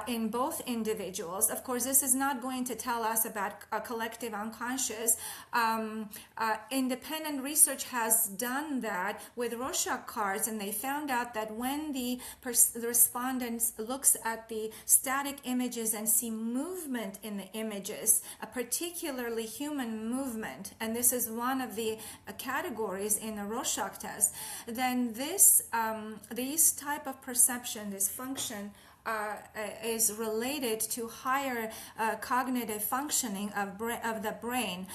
Speaker 1: in both individuals. Of course, this is not going to tell us about a collective unconscious. Independent research has done that with Rorschach cards, and they found out that when the respondents looks at the static images and see movement in the images, particularly human movement, and this is one of the categories in the Rorschach test, then these type of perception, this function, is related to higher cognitive functioning of the brain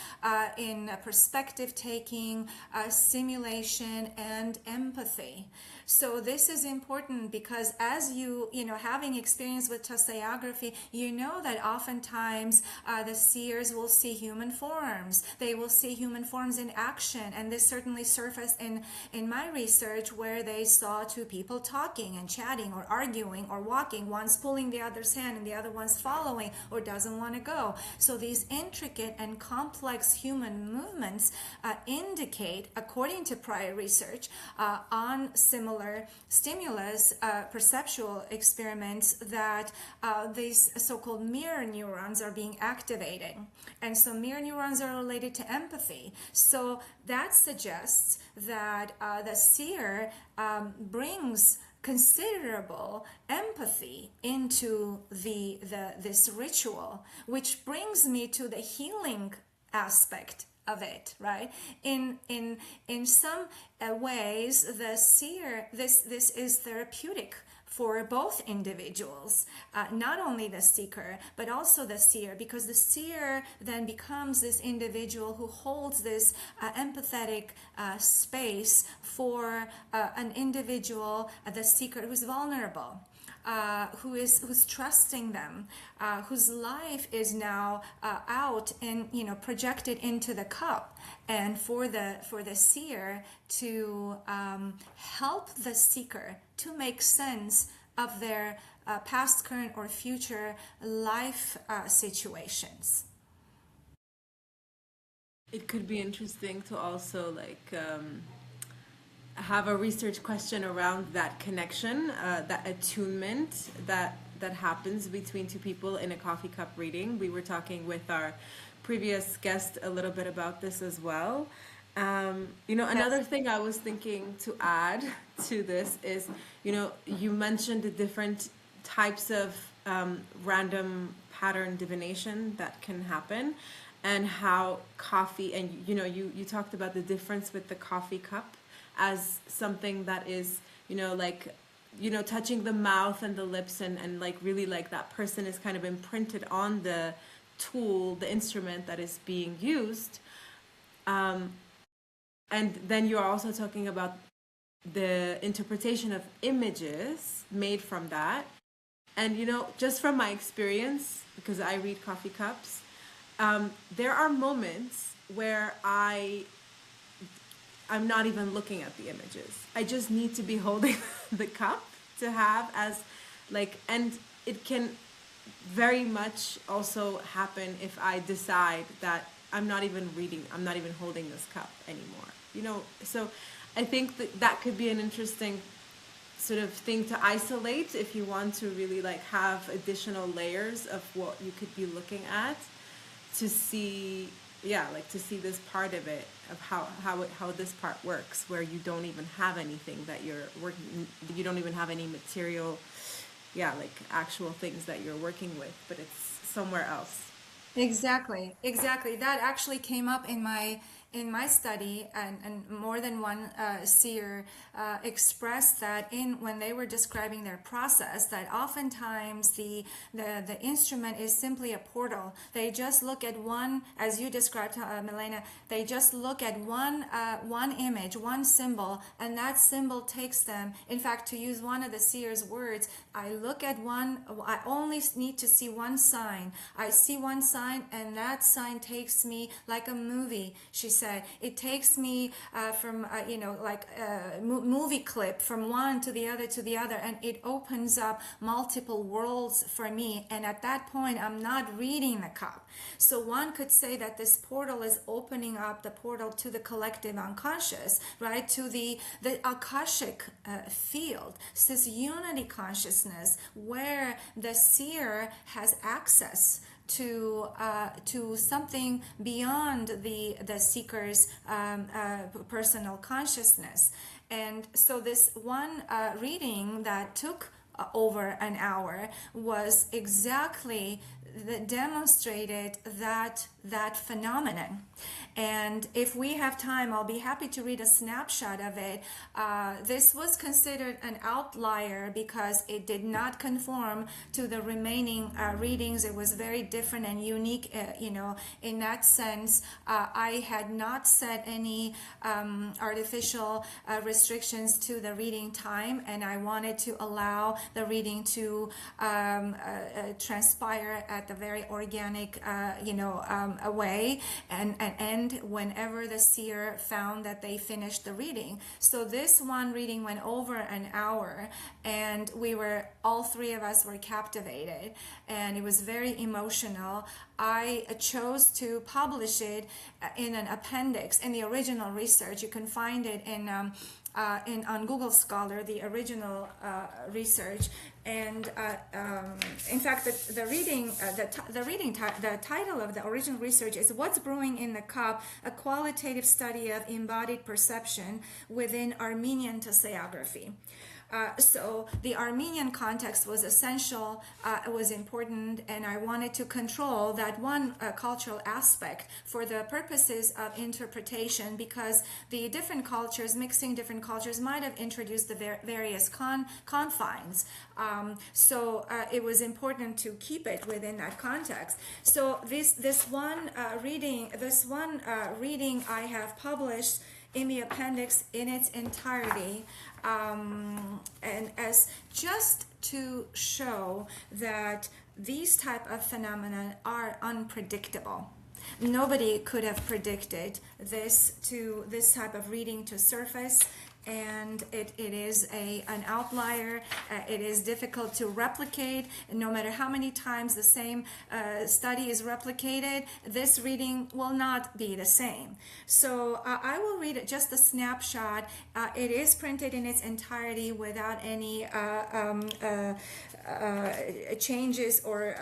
Speaker 1: in perspective taking, simulation, and empathy. So this is important because as having experience with tasseography, that oftentimes the seers will see human forms. They will see human forms in action, and this certainly surfaced in my research, where they saw two people talking and chatting or arguing or walking, one's pulling the other's hand and the other one's following or doesn't want to go. So these intricate and complex human movements indicate, according to prior research on similar stimulus perceptual experiments, that these so-called mirror neurons are being activated. And so mirror neurons are related to empathy. So that suggests that the seer brings considerable empathy into this ritual, which brings me to the healing aspect of it, right? In some ways, the seer, this is therapeutic for both individuals, not only the seeker, but also the seer, because the seer then becomes this individual who holds this empathetic space for an individual, the seeker, who's vulnerable. Who's trusting them, whose life is now out and projected into the cup, and for the seer to help the seeker to make sense of their past, current, or future life situations.
Speaker 2: It could be interesting to also have a research question around that connection, that attunement that happens between two people in a coffee cup reading. We were talking with our previous guest a little bit about this as well. Another thing I was thinking to add to this is, you mentioned the different types of random pattern divination that can happen, and how coffee, and you talked about the difference with the coffee cup, as something that is, like, touching the mouth and the lips, and like really like that person is kind of imprinted on the tool, the instrument that is being used. And then you're also talking about the interpretation of images made from that. And, just from my experience, because I read coffee cups, there are moments where I'm not even looking at the images. I just need to be holding the cup to have as like, and it can very much also happen if I decide that I'm not even holding this cup anymore, so I think that could be an interesting sort of thing to isolate if you want to really like have additional layers of what you could be looking at, to see to see this part of it, of how this part works, where you don't even have anything that you're working, you don't even have any material, like actual things that you're working with, but it's somewhere else.
Speaker 1: Exactly, exactly. That actually came up in my study, and more than one seer expressed that when they were describing their process, that oftentimes the instrument is simply a portal. They just look at one, as you described, Milena. They just look at one image, one symbol, and that symbol takes them. In fact, to use one of the seer's words, I look at one. I only need to see one sign. I see one sign, and that sign takes me like a movie. She said it takes me from like a movie clip from one to the other, and it opens up multiple worlds for me. And at that point, I'm not reading the cup. So one could say that this portal is opening up the portal to the collective unconscious, right? To the akashic field, this unity consciousness where the seer has access to something beyond the seeker's personal consciousness. And so this one reading that took over an hour was exactly demonstrated that phenomenon. And if we have time, I'll be happy to read a snapshot of it. This was considered an outlier because it did not conform to the remaining readings. It was very different and unique, in that sense. I had not set any artificial restrictions to the reading time, and I wanted to allow the reading to transpire at the very organic, way, and end whenever the seer found that they finished the reading. So this one reading went over an hour, and all three of us were captivated, and it was very emotional. I chose to publish it in an appendix in the original research. You can find it on Google Scholar, the original research. And in fact, the title of the original research is "What's Brewing in the Cup: A Qualitative Study of Embodied Perception Within Armenian Tasseography." So the Armenian context was essential, was important, and I wanted to control that one cultural aspect for the purposes of interpretation, because the different cultures, mixing different cultures, might have introduced the various confines. So it was important to keep it within that context. So this one reading I have published in the appendix in its entirety, and as just to show that these type of phenomena are unpredictable. Nobody could have predicted this type of reading to surface, and it is an outlier. It is difficult to replicate. No matter how many times the same study is replicated, this reading will not be the same. So I will read just a snapshot. It is printed in its entirety without any changes or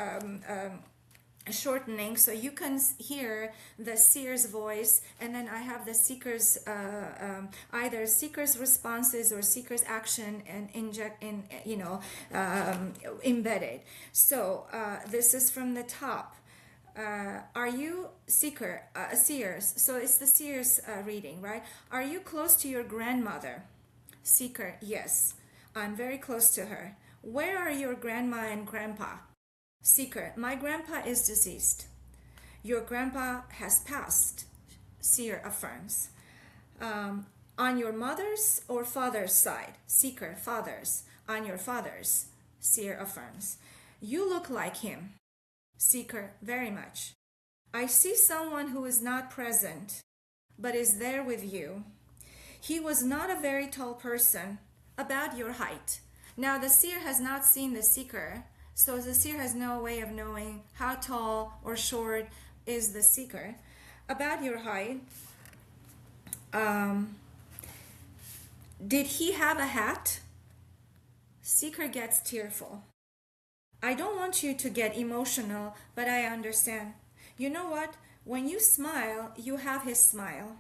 Speaker 1: shortening, so you can hear the seer's voice, and then I have the seeker's either seeker's responses or seeker's action and embedded. So this is from the top. Are you seers? So it's the seers reading, right? Are you close to your grandmother? Seeker, yes. I'm very close to her. Where are your grandma and grandpa? Seeker, my grandpa is deceased. Your grandpa has passed. Seer affirms. On your mother's or father's side? Seeker, father's. On your father's? Seer affirms. You look like him. Seeker, very much. I see someone who is not present, but is there with you. He was not a very tall person, about your height. Now the seer has not seen the seeker, so the seer has no way of knowing how tall or short is the seeker. About your height. Did he have a hat? Seeker gets tearful. I don't want you to get emotional, but I understand. You know what? When you smile, you have his smile.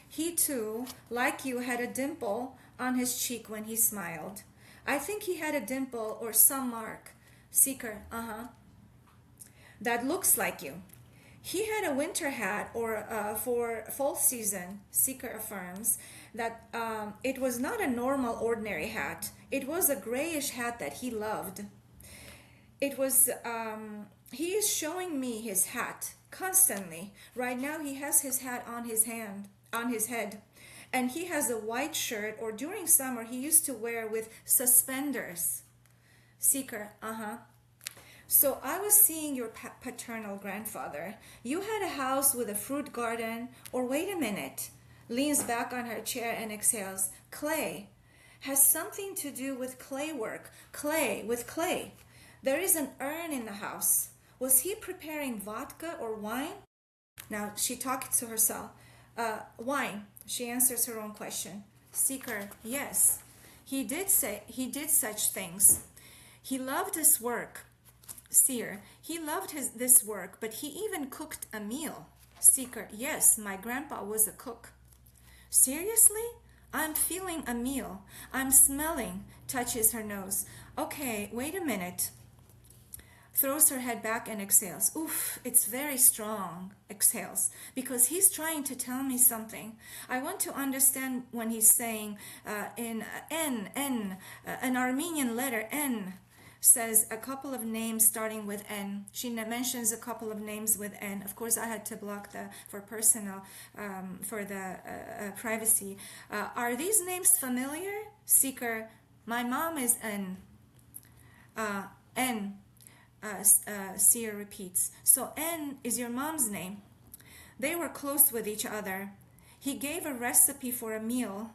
Speaker 1: He too, like you, had a dimple on his cheek when he smiled. I think he had a dimple or some mark. Seeker, that looks like you. He had a winter hat or for fall season. Seeker affirms that it was not a normal ordinary hat. It was a grayish hat that he loved. It was, he is showing me his hat constantly. Right now he has his hat on his head. And he has a white shirt, or during summer he used to wear with suspenders. Seeker, So I was seeing your paternal grandfather. You had a house with a fruit garden, or wait a minute. Leans back on her chair and exhales. Clay. Has something to do with clay work. Clay, with clay. There is an urn in the house. Was he preparing vodka or wine? Now she talked to herself. Wine. She answers her own question. Seeker, yes. He did such things. He loved his work. Seer, he loved this work, but he even cooked a meal. Seeker, yes, my grandpa was a cook. Seriously? I'm feeling a meal. I'm smelling. Touches her nose. Okay, wait a minute. Throws her head back and exhales. Oof, it's very strong. Exhales. Because he's trying to tell me something. I want to understand when he's saying in N, an Armenian letter N says a couple of names starting with N. She mentions a couple of names with N. Of course, I had to block for personal, for the privacy. Are these names familiar? Seeker, my mom is N. N. Seer repeats. So N is your mom's name. They were close with each other. He gave a recipe for a meal.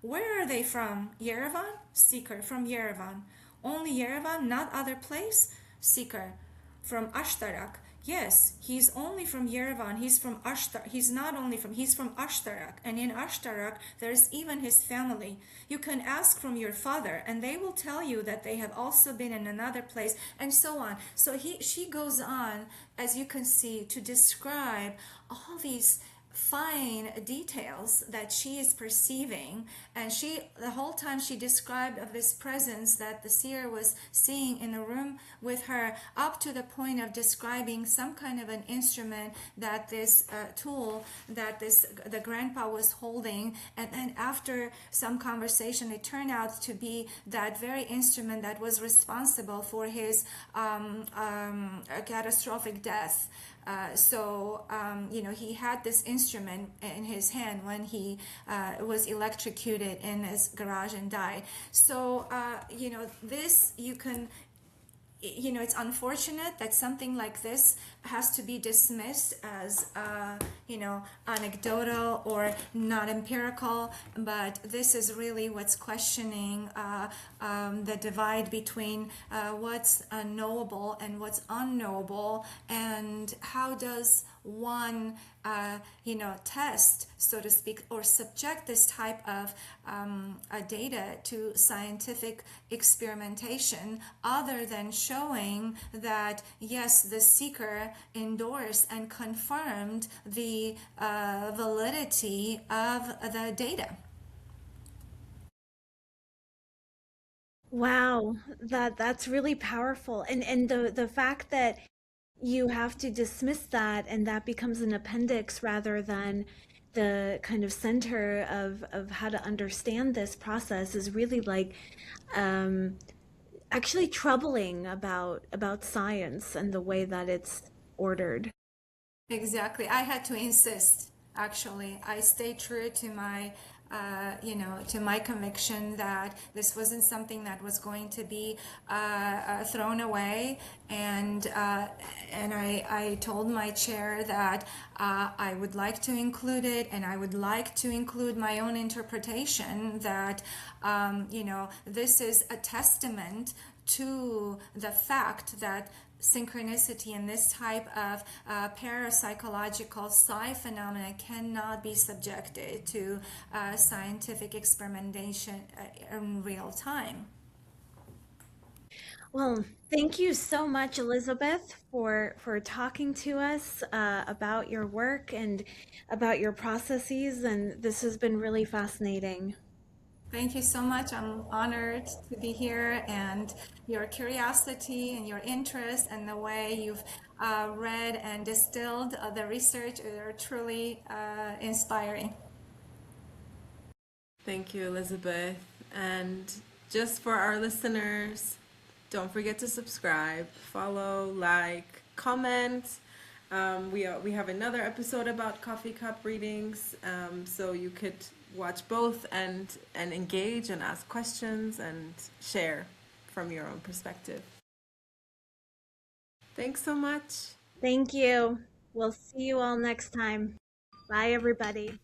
Speaker 1: Where are they from? Yerevan? Seeker, from Yerevan. Only Yerevan, not other place? Seeker, from Ashtarak. Yes, he's only from Yerevan. He's from Ashtarak. He's from Ashtarak. And in Ashtarak, there's even his family. You can ask from your father, and they will tell you that they have also been in another place, and so on. So she goes on, as you can see, to describe all these fine details that she is perceiving, and the whole time she described of this presence that the seer was seeing in the room with her, up to the point of describing some kind of an instrument that this tool that the grandpa was holding, and then after some conversation it turned out to be that very instrument that was responsible for his catastrophic death. He had this instrument in his hand when he was electrocuted in his garage and died. So, this you can, it's unfortunate that something like this has to be dismissed as, anecdotal or not empirical, but this is really what's questioning the divide between what's knowable and what's unknowable, and how does one, test, so to speak, or subject this type of data to scientific experimentation, other than showing that, yes, the seeker endorsed and confirmed the validity of the data.
Speaker 3: Wow, that's really powerful. And the fact that you have to dismiss that, and that becomes an appendix rather than the kind of center of how to understand this process is really like um, actually troubling about science and the way that it's ordered.
Speaker 1: Exactly. I had to insist, actually. I stayed true to my, to my conviction that this wasn't something that was going to be thrown away. And I told my chair that I would like to include it, and I would like to include my own interpretation that, this is a testament to the fact that synchronicity and this type of parapsychological psi phenomena cannot be subjected to scientific experimentation in real time.
Speaker 3: Well, thank you so much, Elizabeth, for talking to us about your work and about your processes, and this has been really fascinating.
Speaker 1: Thank you so much. I'm honored to be here, and your curiosity and your interest and the way you've read and distilled the research are truly inspiring.
Speaker 2: Thank you, Elizabeth. And just for our listeners, don't forget to subscribe, follow, like, comment. We have another episode about coffee cup readings, so you could watch both and engage and ask questions and share from your own perspective. Thanks so much.
Speaker 3: Thank you. We'll see you all next time. Bye, everybody.